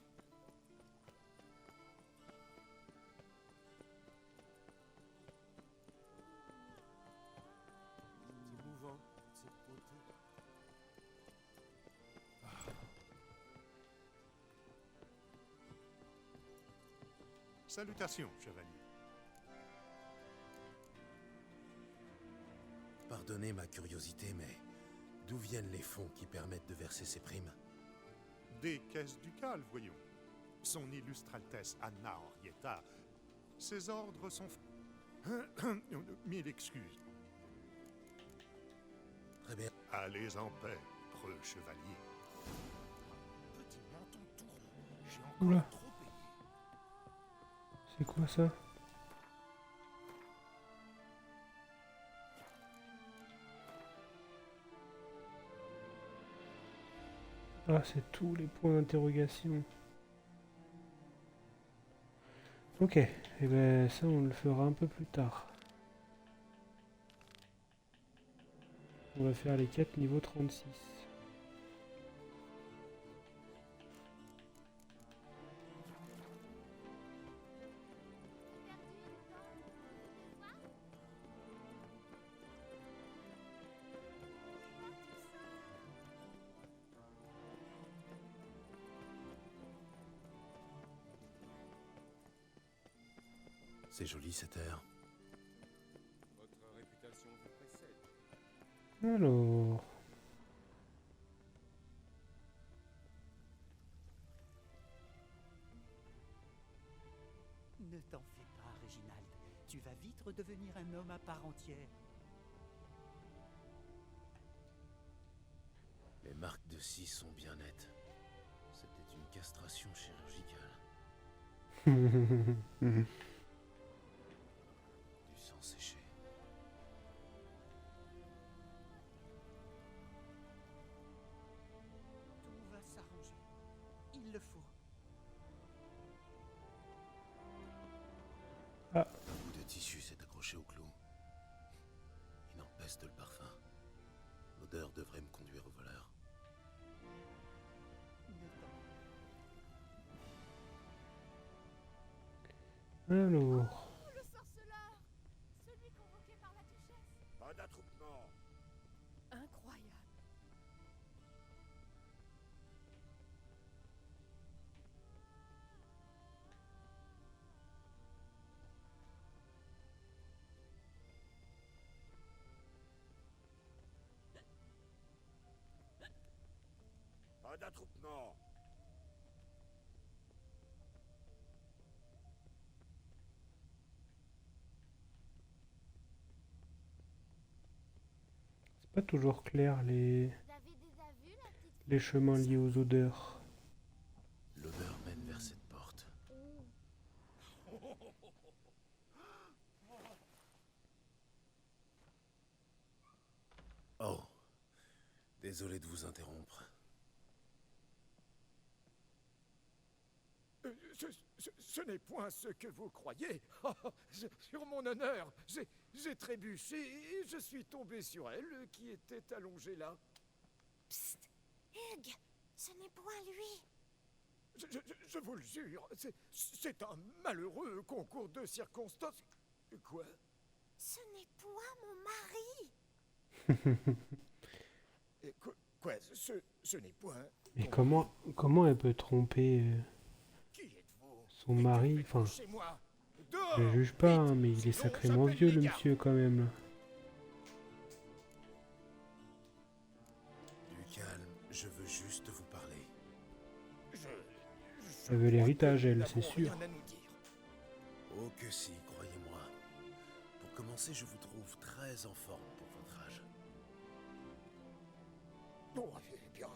C'est mouvant, cette beauté. Salutations, chevalier. Pardonnez ma curiosité, mais d'où viennent les fonds qui permettent de verser ces primes? Des caisses ducales, voyons. Son illustre Altesse Anna Henrietta. Ses ordres sont... Mille excuses. Très bien. Allez en paix, preux chevalier. Petit menton tout rond. J'ai encore Oula. trop payé. C'est quoi ça? Ah, c'est tous les points d'interrogation. Ok, et ben ça on le fera un peu plus tard. On va faire les 4 niveau 36. C'est joli cette air. Votre réputation vous précède. Alors... Ne t'en fais pas, Réginald. Tu vas vite redevenir un homme à part entière. Les marques de scie sont bien nettes. C'était une castration chirurgicale. Du sang séché. Tout va s'arranger. Il le faut. Un bout de tissu s'est accroché au clou. Il en peste le parfum. L'odeur devrait me conduire au voleur. Ne t'en Alors... Oh, le sorceleur! Celui convoqué par la duchesse. Pas d'attroupement. Incroyable. Pas d'attroupement. C'est pas toujours clair les Vous avez déjà vu la petite les chemins liés aux odeurs. L'odeur mène vers cette porte. Oh, désolé de vous interrompre. Ce n'est point ce que vous croyez. Sur mon honneur, j'ai trébuché et je suis tombé sur elle qui était allongée là. Psst! Hugues! Ce n'est point lui! Je vous le jure, c'est un malheureux concours de circonstances. Quoi? Ce n'est point mon mari! Quoi? Ce n'est point... Mais comment elle peut tromper Qui êtes-vous? Son mari, enfin, Chez moi. je Dehors. le juge pas, Vite. hein, mais il est Sinon, sacrément j'appelle vieux, les le gardes. monsieur, quand même, là. Du calme, je veux juste vous parler. Elle veut l'héritage, elle, c'est sûr. Rien à nous dire. Oh que si, croyez-moi. Pour commencer, je vous trouve très en forme pour votre âge. Bon, eh bien,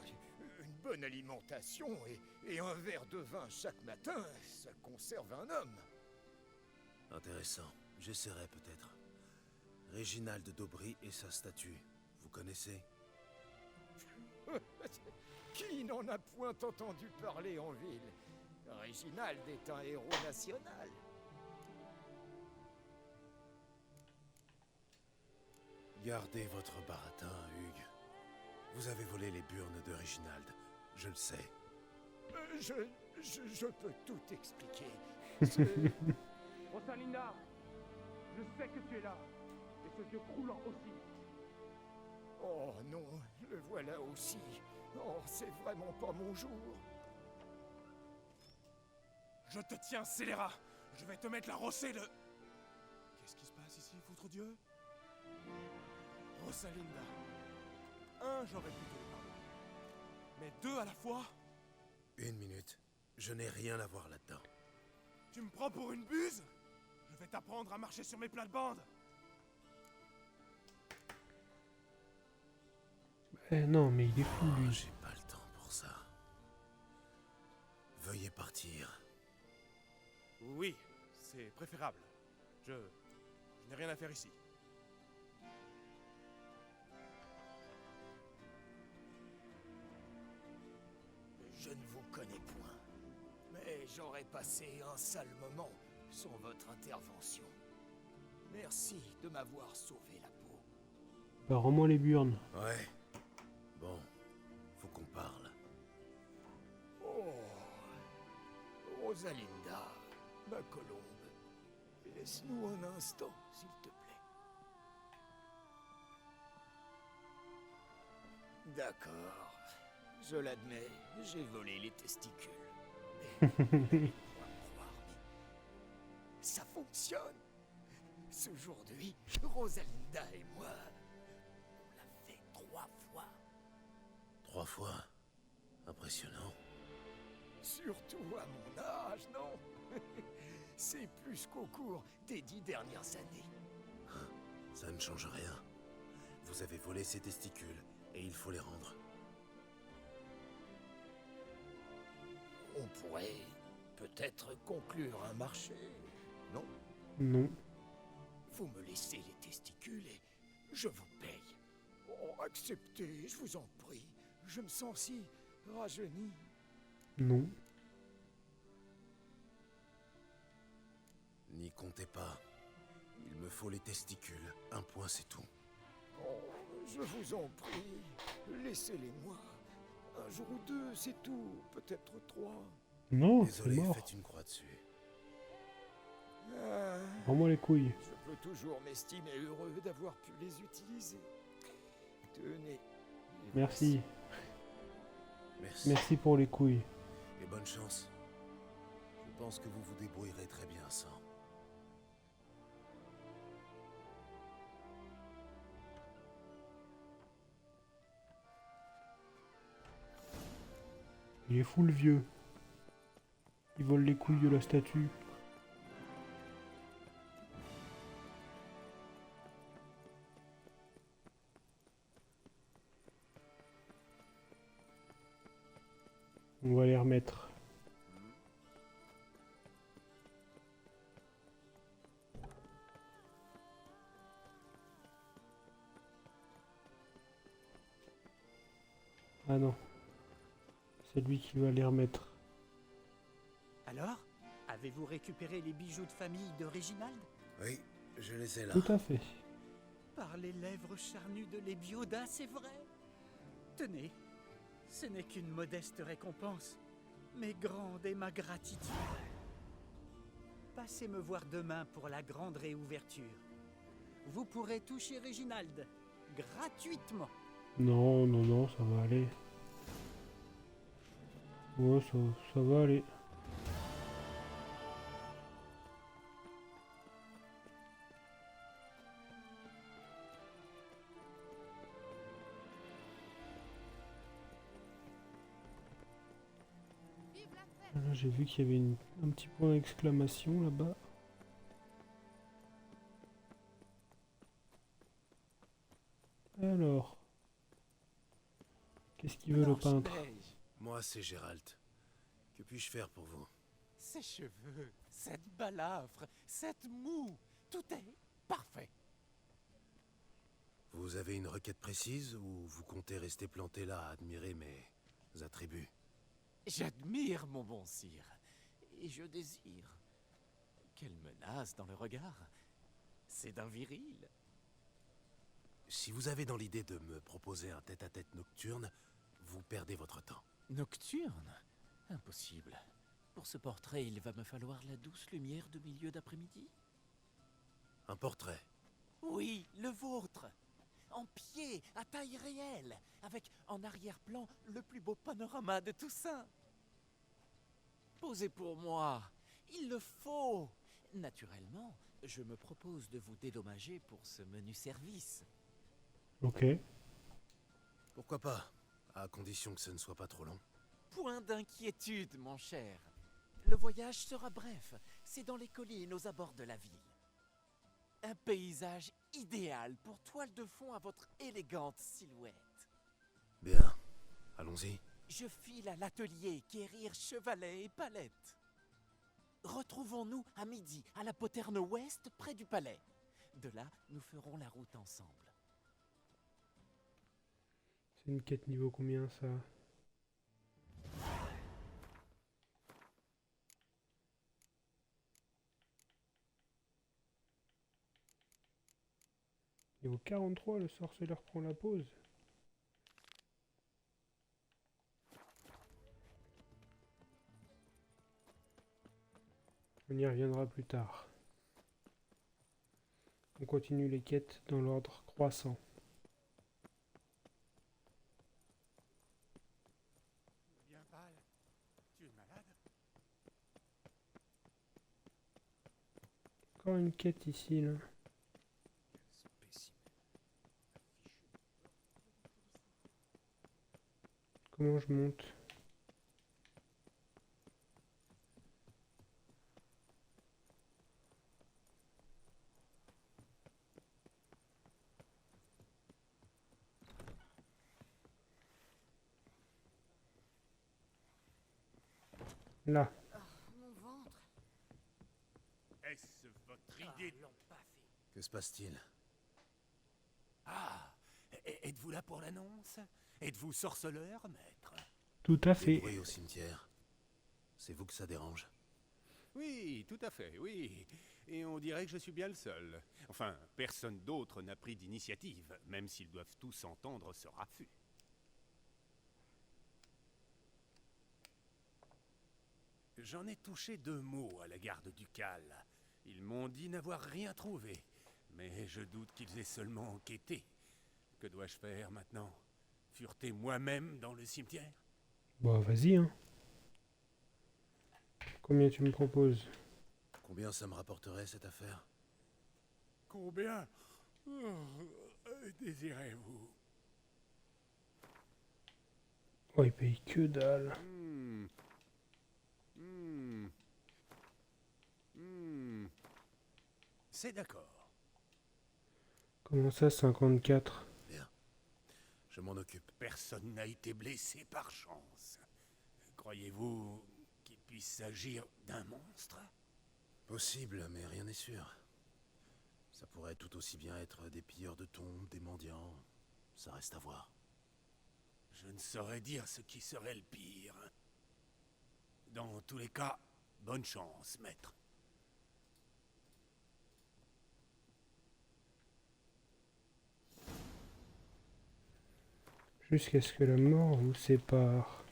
une bonne alimentation et un verre de vin chaque matin, ça conserve un homme. Intéressant, j'essaierai peut-être. Réginald d'Aubry et sa statue, vous connaissez? Qui n'en a point entendu parler en ville? Réginald est un héros national. Gardez votre baratin, Hugues. Vous avez volé les burnes de Réginald, je le sais. Je peux tout expliquer. C'est- Rosalinda, je sais que tu es là, et ce vieux croulant aussi. Oh non, le voilà aussi. Oh, c'est vraiment pas mon jour. Je te tiens, scélérat. Je vais te mettre la rossée de... Qu'est-ce qui se passe ici, foutre Dieu? Rosalinda. J'aurais pu te le pardonner. Mais deux à la fois? Une minute, je n'ai rien à voir là-dedans. Tu me prends pour une buse? Je vais t'apprendre à marcher sur mes plates-bandes. Eh non, mais il est fou, lui. J'ai pas le temps pour ça. Veuillez partir. Oui, c'est préférable. Je n'ai rien à faire ici. Je ne vous connais point, mais j'aurais passé un sale moment sans votre intervention. Merci de m'avoir sauvé la peau. Bah, rends-moi les burnes. Ouais. Bon, faut qu'on parle. Oh, Rosalinda, ma colombe, laisse-nous un instant, s'il te plaît. D'accord, je l'admets, j'ai volé les testicules. Mais, croire, mais ça fonctionne. Ce aujourd'hui, Rosalinda et moi, on l'a fait 3 fois. 3 fois. Impressionnant. Surtout à mon âge, non? C'est plus qu'au cours des 10 dernières années. Ça ne change rien. Vous avez volé ces testicules et il faut les rendre. On pourrait peut-être conclure un marché, non? Non. Vous me laissez les testicules et je vous paye. Oh, acceptez, je vous en prie. Je me sens si rajeuni. Non. N'y comptez pas. Il me faut les testicules. Un point, c'est tout. Oh, je vous en prie, laissez-les-moi. Un jour ou deux, c'est tout. Peut-être 3. Non, c'est Désolé, mort. faites une croix dessus. Ah, Rends-moi les couilles. je peux toujours m'estimer heureux d'avoir pu les utiliser. Tenez. Merci. Merci. Merci pour les couilles. Et bonne chance. Je pense que vous vous débrouillerez très bien sans. Il est fou, le vieux. Il vole les couilles de la statue. On va les remettre. Ah non. C'est lui qui va les remettre. Alors, avez-vous récupéré les bijoux de famille de Réginald? Oui, je les ai là. Tout à fait. Par les lèvres charnues de Lébioda, c'est vrai. Tenez, ce n'est qu'une modeste récompense, mais grande est ma gratitude. Passez me voir demain pour la grande réouverture. Vous pourrez toucher Réginald, gratuitement. Non, non, non, ça va aller. Ouais, ça va aller. Là, j'ai vu qu'il y avait un petit point d'exclamation là-bas. Alors, qu'est-ce qu'il veut le peintre? Blanche-Neige, Moi, c'est Gérald. Que puis-je faire pour vous? ces cheveux, cette balafre, cette moue, tout est parfait. Vous avez une requête précise ou vous comptez rester planté là à admirer mes attributs? J'admire mon bon sire, et je désire. Quelle menace dans le regard. C'est d'un viril. Si vous avez dans l'idée de me proposer un tête-à-tête nocturne, vous perdez votre temps. Nocturne? Impossible. Pour ce portrait, il va me falloir la douce lumière de milieu d'après-midi. Un portrait. Oui, le vôtre. En pied, à taille réelle, avec en arrière-plan le plus beau panorama de Toussaint. Posez pour moi. Il le faut. Naturellement, je me propose de vous dédommager pour ce menu service. Ok. Pourquoi pas, à condition que ce ne soit pas trop long. Point d'inquiétude, mon cher. Le voyage sera bref. C'est dans les collines aux abords de la ville. Un paysage idéal pour toile de fond à votre élégante silhouette. Bien, allons-y. Je file à l'atelier quérir chevalet et palette. Retrouvons-nous à midi à la poterne ouest près du palais. De là, nous ferons la route ensemble. C'est une quête niveau combien ça? Niveau 43, le sorceleur prend la pause. On y reviendra plus tard. On continue les quêtes dans l'ordre croissant. Bien pâle. Tu es malade? Encore une quête ici là. Comment je monte? Là. Mon ventre. Est-ce votre idée? Que se passe-t-il? Ah, êtes-vous là pour l'annonce? Êtes-vous sorceleur, maître? Tout à Des fait. bruits au cimetière. C'est vous que ça dérange? Oui, tout à fait, oui. Et on dirait que je suis bien le seul. Enfin, personne d'autre n'a pris d'initiative, même s'ils doivent tous entendre ce raffut. J'en ai touché 2 mots à la garde ducale. Ils m'ont dit n'avoir rien trouvé, mais je doute qu'ils aient seulement enquêté. Que dois-je faire maintenant? Fureter moi-même dans le cimetière? Bon, vas-y, hein. Combien tu me proposes? Combien ça me rapporterait cette affaire? Combien désirez-vous? Oh, il paye que dalle. C'est d'accord. Comment ça, 54? Bien. Je m'en occupe. Personne n'a été blessé par chance. Croyez-vous qu'il puisse s'agir d'un monstre? Possible, mais rien n'est sûr. Ça pourrait tout aussi bien être des pilleurs de tombes, des mendiants. Ça reste à voir. Je ne saurais dire ce qui serait le pire. Dans tous les cas, bonne chance, maître. Jusqu'à ce que la mort vous sépare.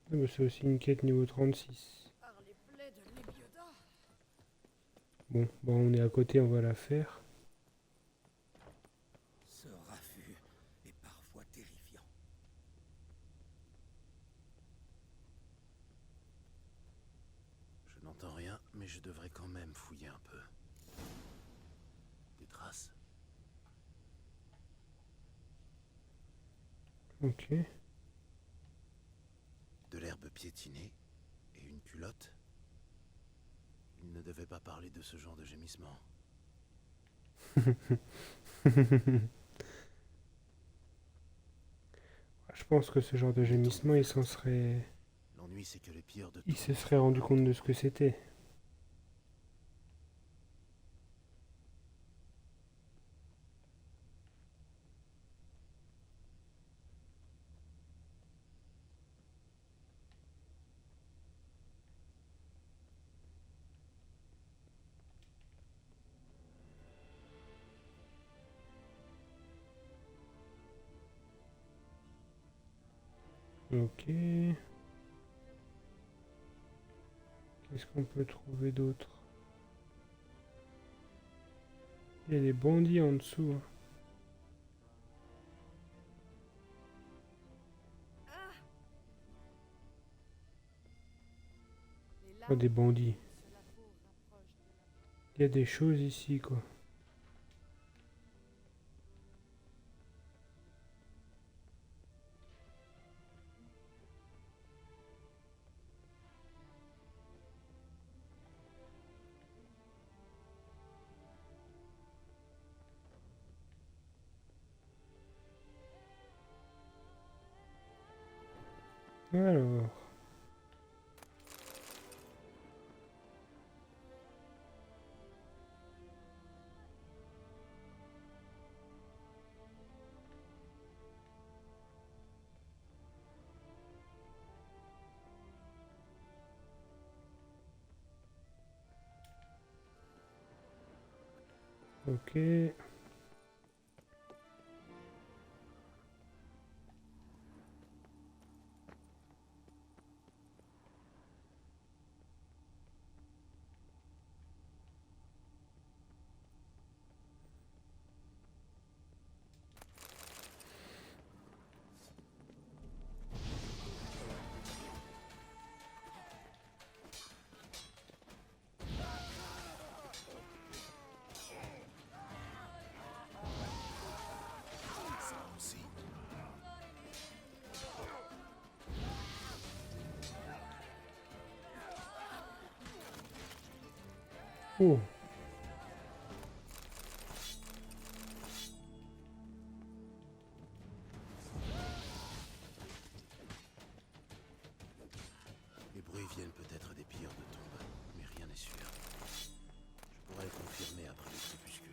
Ah bah c'est aussi une quête niveau 36. Par les plaies de l'Ébioda. Bon, bah on est à côté, on va la faire. Ce raffut est parfois terrifiant. Je n'entends rien, mais je devrais quand même fouiller un peu. Des traces. Ok. De l'herbe piétinée et une culotte. Il ne devait pas parler de ce genre de gémissement. Je pense que ce genre de gémissement, il s'en serait... L'ennui, c'est que les pires de Il tout se serait rendu compte de ce que c'était. Ok. Qu'est-ce qu'on peut trouver d'autre? Il y a des bandits en dessous. Hein. Oh, des bandits. Il y a des choses ici, quoi. Alors... Ok. Oh. Les bruits viennent peut-être des pilleurs de tombes, mais rien n'est sûr. Je pourrais le confirmer après le crépuscule.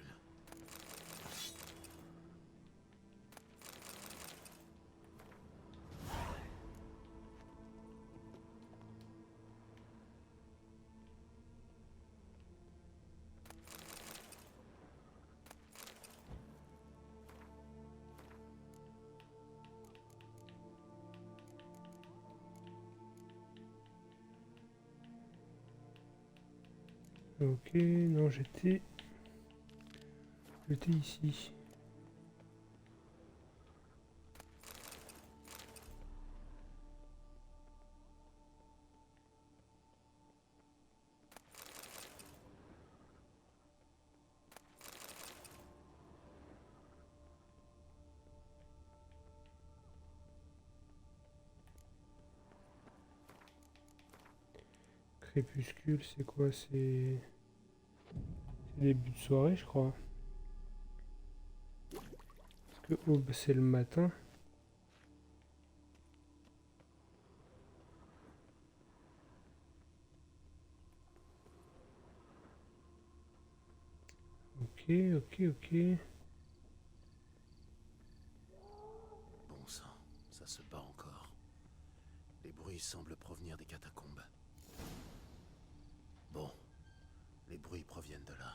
Ok, non, j'étais ici. Crépuscule, c'est quoi? C'est début de soirée, je crois. Parce que aube, c'est le matin. Ok, ok, ok. Bon sang, ça se bat encore. Les bruits semblent provenir des catacombes. Bon, les bruits proviennent de là.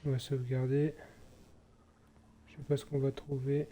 On va sauvegarder. Je sais pas ce qu'on va trouver.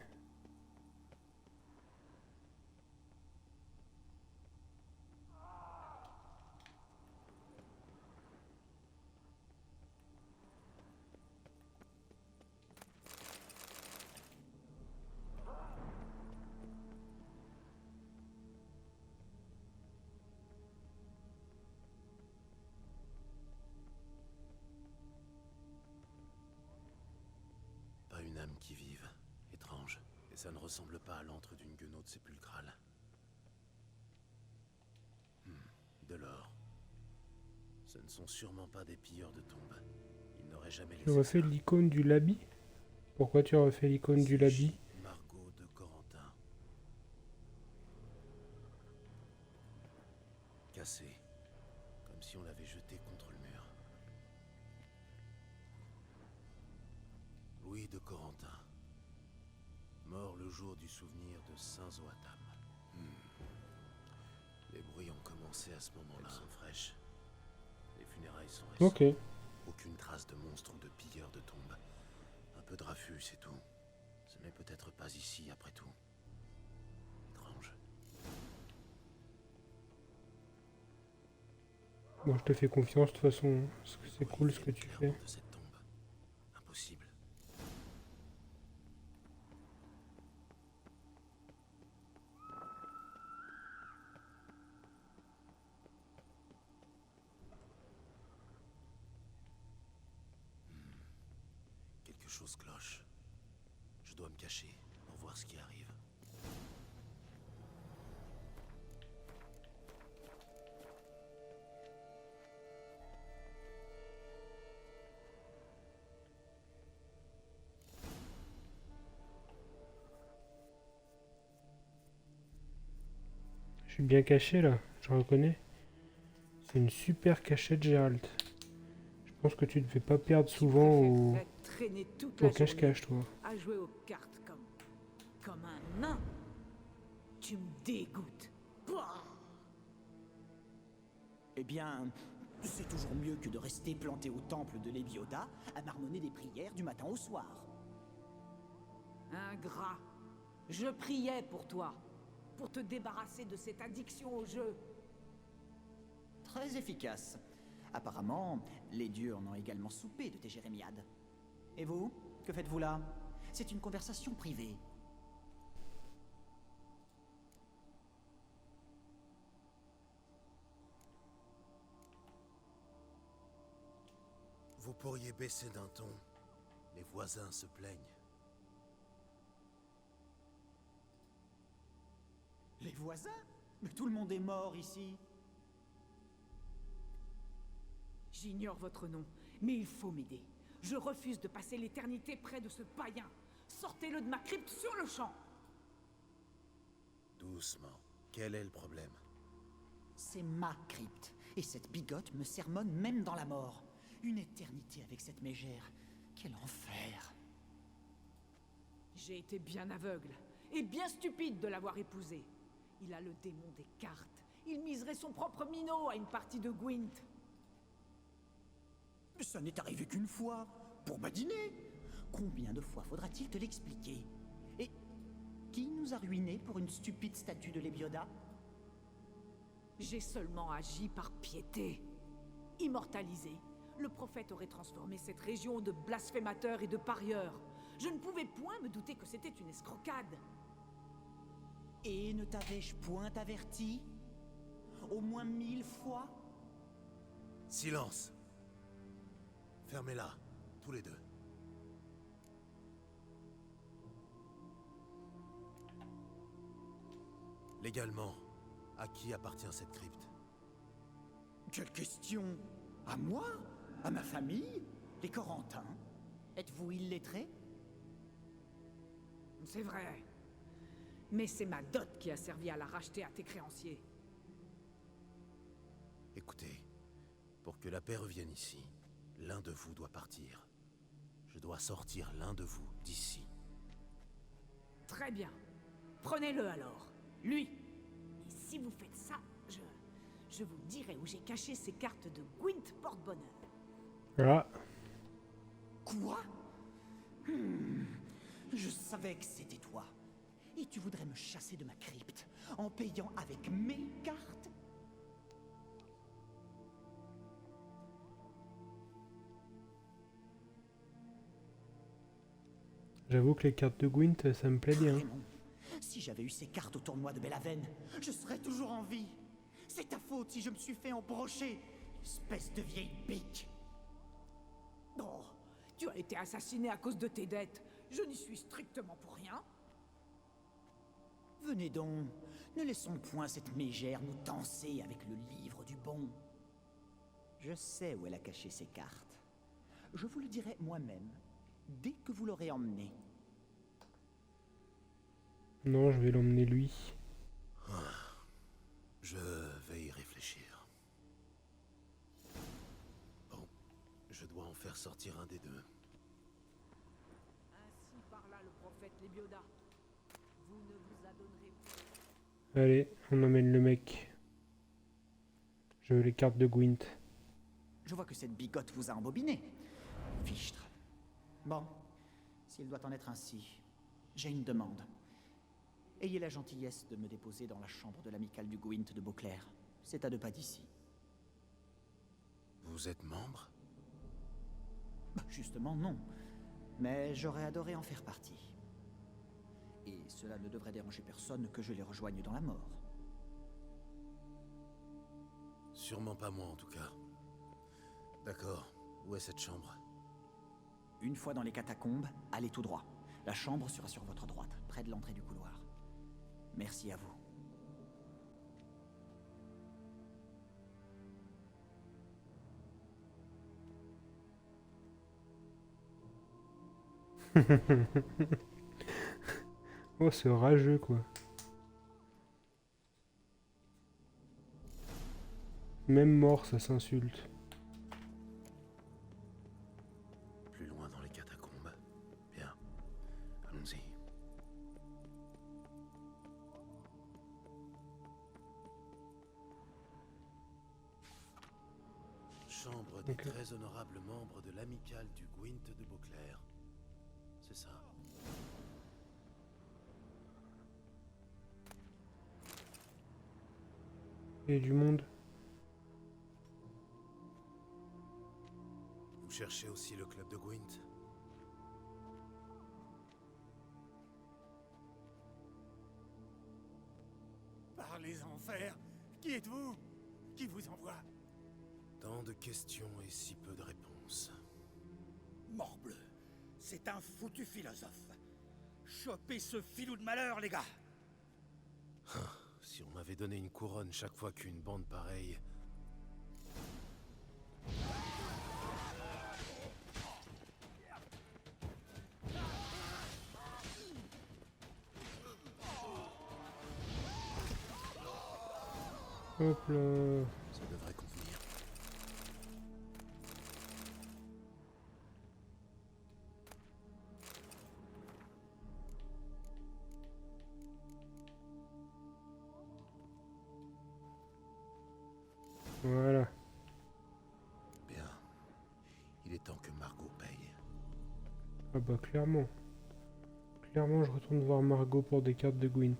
ça ne ressemble pas à l'antre d'une guenaude sépulcrale. De l'or. Ce ne sont sûrement pas des pilleurs de tombes. Ils n'auraient jamais Tu laissé refais ça. l'icône du Labi? Pourquoi tu refais l'icône du Labi? Margot de Corentin. Cassée. Comme si on l'avait jetée contre le mur. Louis de Corentin. Mort le jour du souvenir de Saint-Zoatam. Les bruits ont commencé à ce moment-là. Elles sont fraîches. Les funérailles sont récentes. Ok. Aucune trace de monstre ou de pilleur de tombes. Un peu de raffut, c'est tout. Ce n'est peut-être pas ici, après tout. Étrange. Bon, je te fais confiance de toute façon, parce que c'est cool ce que tu fais. De cette tombe. Impossible. Quelque chose cloche. Je dois me cacher pour voir ce qui arrive. Je suis bien caché là, je reconnais. C'est une super cachette, Gérald. Je pense que tu ne devais pas perdre souvent au Traîner toute la journée cache-cache, toi. à jouer aux cartes comme un nain. Tu me dégoûtes. Pouah. Eh bien, c'est toujours mieux que de rester planté au temple de l'Ebioda à marmonner des prières du matin au soir. Ingrat. Je priais pour toi. Pour te débarrasser de cette addiction au jeu. Très efficace. Apparemment, les dieux en ont également soupé de tes jérémiades. Et vous, que faites-vous là? C'est une conversation privée. Vous pourriez baisser d'un ton. Les voisins se plaignent. Les voisins? Mais tout le monde est mort ici. J'ignore votre nom, mais il faut m'aider. Je refuse de passer l'éternité près de ce païen. Sortez-le de ma crypte sur le champ. Doucement. Quel est le problème? C'est ma crypte. Et cette bigote me sermonne même dans la mort. Une éternité avec cette mégère. Quel enfer. J'ai été bien aveugle et bien stupide de l'avoir épousé. Il a le démon des cartes. Il miserait son propre minot à une partie de Gwent. Mais ça n'est arrivé qu'une fois, pour badiner. Combien de fois faudra-t-il te l'expliquer? Et qui nous a ruinés pour une stupide statue de l'Ebioda? J'ai seulement agi par piété. Immortalisé, le prophète aurait transformé cette région de blasphémateurs et de parieurs. Je ne pouvais point me douter que c'était une escrocade. Et ne t'avais-je point averti? Au moins 1000 fois? Silence! Fermez-la, tous les deux. Légalement, à qui appartient cette crypte? Quelle question? À moi? À ma famille? Les Corentins? Êtes-vous illettrés? C'est vrai. Mais c'est ma dot qui a servi à la racheter à tes créanciers. Écoutez, pour que la paix revienne ici, l'un de vous doit partir. Je dois sortir l'un de vous d'ici. Très bien. Prenez-le alors. Lui. Et si vous faites ça, je vous dirai où j'ai caché ces cartes de Gwent Porte-Bonheur. Ah, Quoi? Je savais que c'était toi. Et tu voudrais me chasser de ma crypte en payant avec mes cartes? j'avoue que les cartes de Gwent, ça me plaît bien. Vraiment, si j'avais eu ces cartes au tournoi de Belhaven, je serais toujours en vie. C'est ta faute si je me suis fait embrocher, espèce de vieille bique. Oh, tu as été assassiné à cause de tes dettes. Je n'y suis strictement pour rien. Venez donc, ne laissons point cette mégère nous danser avec le livre du bon. Je sais où elle a caché ses cartes. Je vous le dirai moi-même, dès que vous l'aurez emmené. Non, je vais l'emmener lui. Je vais y réfléchir. Bon, je dois en faire sortir un des deux. Ainsi parla le prophète Lebioda. Vous ne vous adonnerez pas. Allez, on emmène le mec. Je veux les cartes de Gwent. Je vois que cette bigote vous a embobiné. Fichtre. Bon, s'il doit en être ainsi, j'ai une demande. Ayez la gentillesse de me déposer dans la chambre de l'amicale du Gwent de Beauclair. C'est à 2 pas d'ici. Vous êtes membre? Bah, justement, non. Mais j'aurais adoré en faire partie. Et cela ne devrait déranger personne que je les rejoigne dans la mort. Sûrement pas moi en tout cas. D'accord, où est cette chambre? Une fois dans les catacombes, allez tout droit. La chambre sera sur votre droite, près de l'entrée du couloir. Merci à vous. Oh, c'est rageux, quoi. Même mort, ça s'insulte. Plus loin dans les catacombes. Bien, allons-y. Chambre des très honorables membres de l'amicale du Gwent de Beauclair. C'est ça. Il y a du monde. Vous cherchez aussi le club de Gwent? Parlez enfers. Qui êtes-vous? Qui vous envoie? Tant de questions et si peu de réponses. Morbleu, c'est un foutu philosophe. Chopez ce filou de malheur, les gars. Si on m'avait donné une couronne chaque fois qu'une bande pareille... Hop là. Ça devrait convenir. Voilà. Bien. Il est temps que Margot paye. Ah bah clairement. Clairement, je retourne voir Margot pour des cartes de Gwent.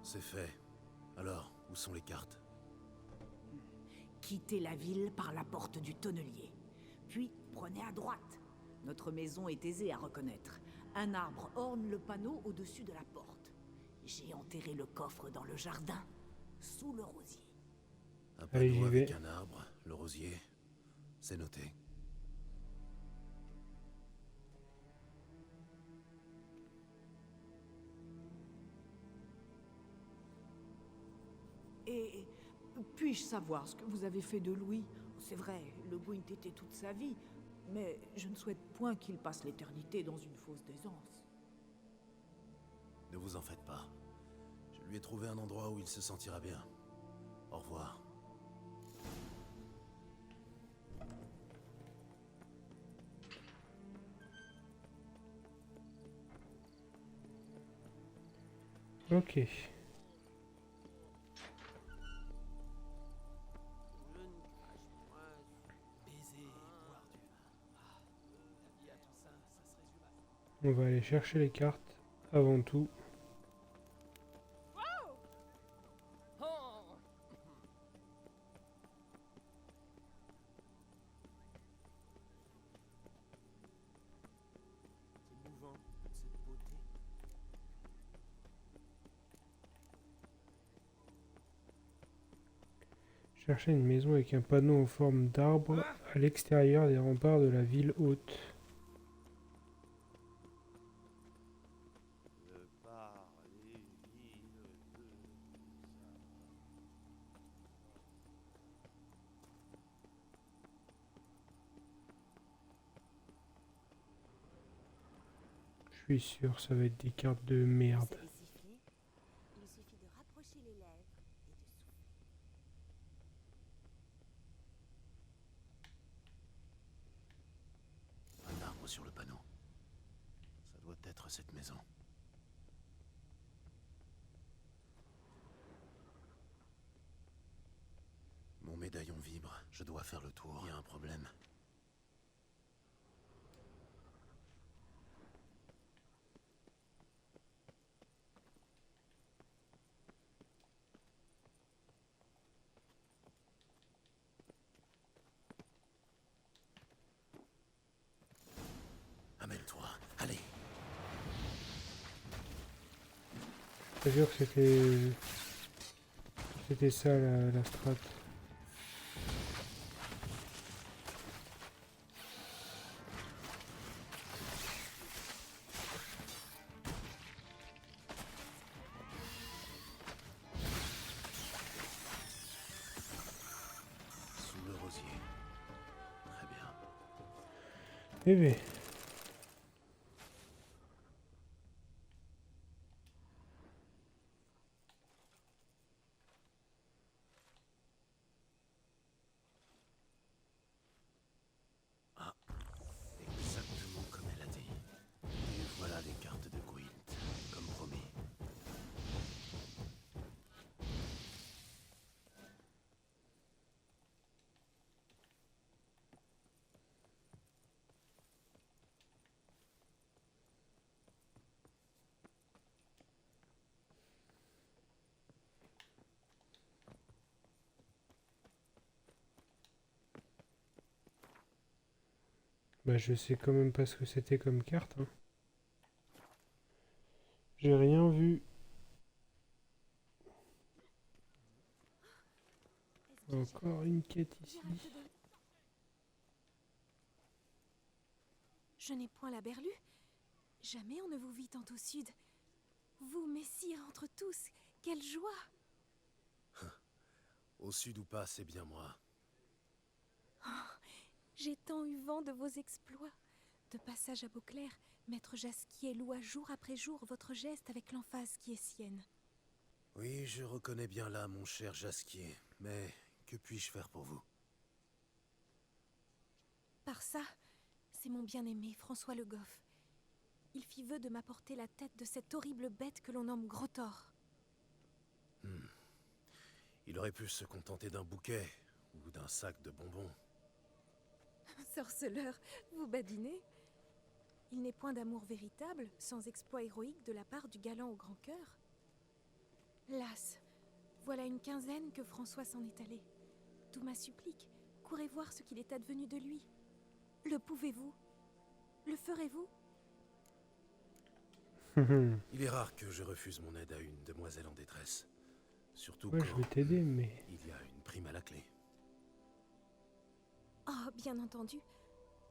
C'est fait. Alors, où sont les cartes? Quittez la ville par la porte du tonnelier. Puis, prenez à droite. Notre maison est aisée à reconnaître. Un arbre orne le panneau au-dessus de la porte. J'ai enterré le coffre dans le jardin, sous le rosier. Un Allez, panneau j'y avec vais. un arbre, le rosier. C'est noté. Et puis-je savoir ce que vous avez fait de Louis? C'est vrai, le Gwent était toute sa vie, mais je ne souhaite point qu'il passe l'éternité dans une fausse d'aisance. Ne vous en faites pas. Je lui ai trouvé un endroit où il se sentira bien. Au revoir. Ok. On va aller chercher les cartes avant tout. C'est mouvant, toute cette beauté. Chercher une maison avec un panneau en forme d'arbre à l'extérieur des remparts de la ville haute. Je suis sûr, ça va être des cartes de merde. Vous savez siffler? Il suffit de rapprocher les lèvres et de souffler. Un arbre sur le panneau. Ça doit être cette maison. Mon médaillon vibre. Je dois faire le tour. Il y a un problème. Amène-toi. Allez. T'as vu que c'était ça la strat. Sous le rosier. Très bien. Eh ben. Exactement comme elle a dit. Et voilà les cartes de Gwylt, comme promis. Bah je sais quand même pas ce que c'était comme carte. Hein. J'ai rien vu. Encore une quête ici. Je n'ai point la berlue. Jamais on ne vous vit tant au sud. Vous, messire entre tous, quelle joie! Au sud ou pas, c'est bien moi. J'ai tant eu vent de vos exploits. De passage à Beauclair, maître Jasquier loua jour après jour votre geste avec l'emphase qui est sienne. Oui, je reconnais bien là mon cher Jasquier. Mais que puis-je faire pour vous? Par ça, c'est mon bien-aimé François Le Goff. Il fit vœu de m'apporter la tête de cette horrible bête que l'on nomme Grotor. Il aurait pu se contenter d'un bouquet ou d'un sac de bonbons. Sorceleur, vous badinez? Il n'est point d'amour véritable sans exploit héroïque de la part du galant au grand cœur. Las, voilà une quinzaine que François s'en est allé. D'où ma supplique, courez voir ce qu'il est advenu de lui. Le pouvez-vous? Le ferez-vous? Il est rare que je refuse mon aide à une demoiselle en détresse. Surtout Ouais, quand je vais t'aider, mais... il y a une prime à la clé. Oh, bien entendu.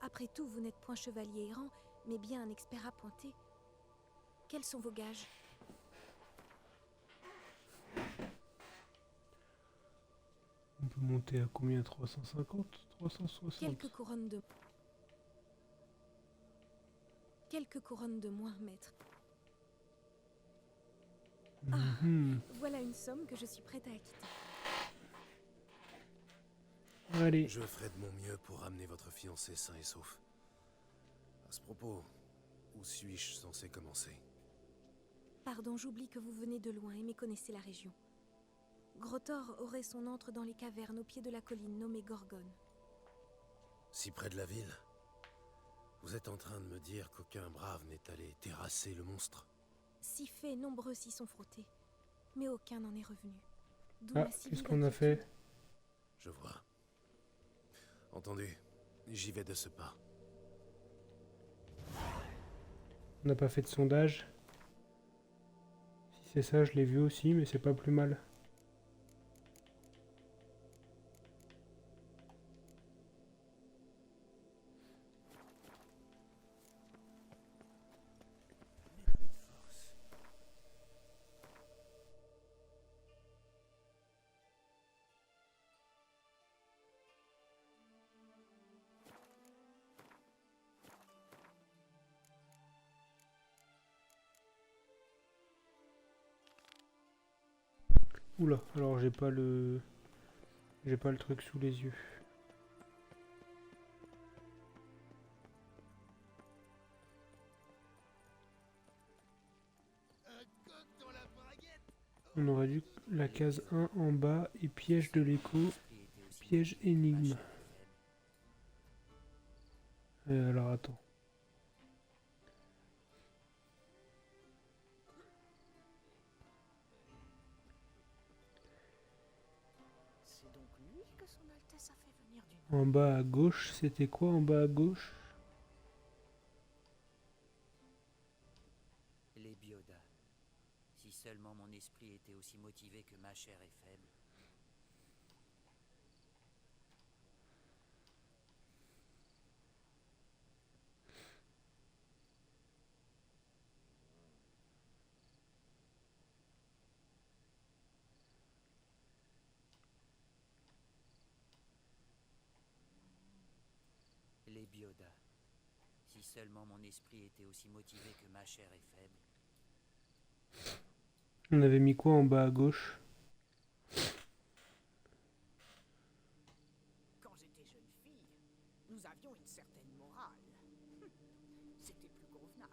Après tout, vous n'êtes point chevalier errant, mais bien un expert appointé. Quels sont vos gages? On peut monter à combien? 350? 360? Quelques couronnes de moins, maître. Voilà une somme que je suis prête à acquitter. Allez. Je ferai de mon mieux pour ramener votre fiancé sain et sauf. À ce propos, où suis-je censé commencer? Pardon, j'oublie que vous venez de loin et méconnaissez la région. Grotor aurait son antre dans les cavernes au pied de la colline nommée Gorgone. Si près de la ville? Vous êtes en train de me dire qu'aucun brave n'est allé terrasser le monstre? Si fait, nombreux s'y sont frottés, mais aucun n'en est revenu. Ah, qu'est-ce qu'on a fait? Je vois. Entendu. J'y vais de ce pas. On n'a pas fait de sondage. Si c'est ça, je l'ai vu aussi, mais c'est pas plus mal. Oula, alors j'ai pas le... J'ai pas le truc sous les yeux. On aurait dû la case 1 en bas et piège de l'écho, piège énigme. Alors attends. C'est donc lui que son Altesse a fait venir du... En bas à gauche, c'était quoi en bas à gauche? Les Biodas. Si seulement mon esprit était aussi motivé que ma chair est faible. Les Biodas. Si seulement mon esprit était aussi motivé que ma chair est faible. On avait mis quoi en bas à gauche? Quand j'étais jeune fille, nous avions une certaine morale. C'était plus convenable.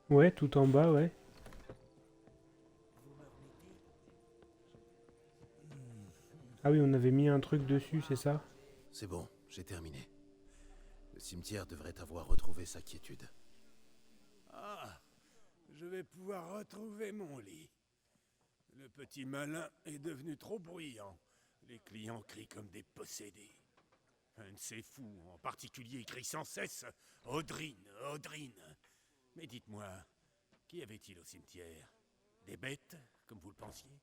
Ouais, tout en bas, ouais. Ah oui, on avait mis un truc dessus, c'est ça? C'est bon, j'ai terminé. Le cimetière devrait avoir retrouvé sa quiétude. Ah, je vais pouvoir retrouver mon lit. Le petit malin est devenu trop bruyant. Les clients crient comme des possédés. Un de ces fous, en particulier, crie sans cesse « Audrine, Audrine !» Mais dites-moi, qu'y avait-il au cimetière? Des bêtes, comme vous le pensiez?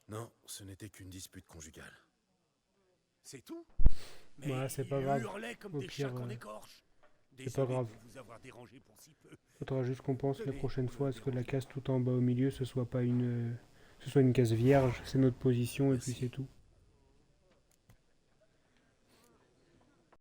Non, ce n'était qu'une dispute conjugale. C'est tout? Ouais, c'est pas ils grave. hurlaient comme Au des pire, chats qu'on écorche. c'est pas grave. Désolé de vous avoir dérangé pour si peu. Faudra juste qu'on pense la prochaine fois à ce que la case tout en bas au milieu, ce soit pas une... ce soit une case vierge, c'est notre position et puis c'est tout.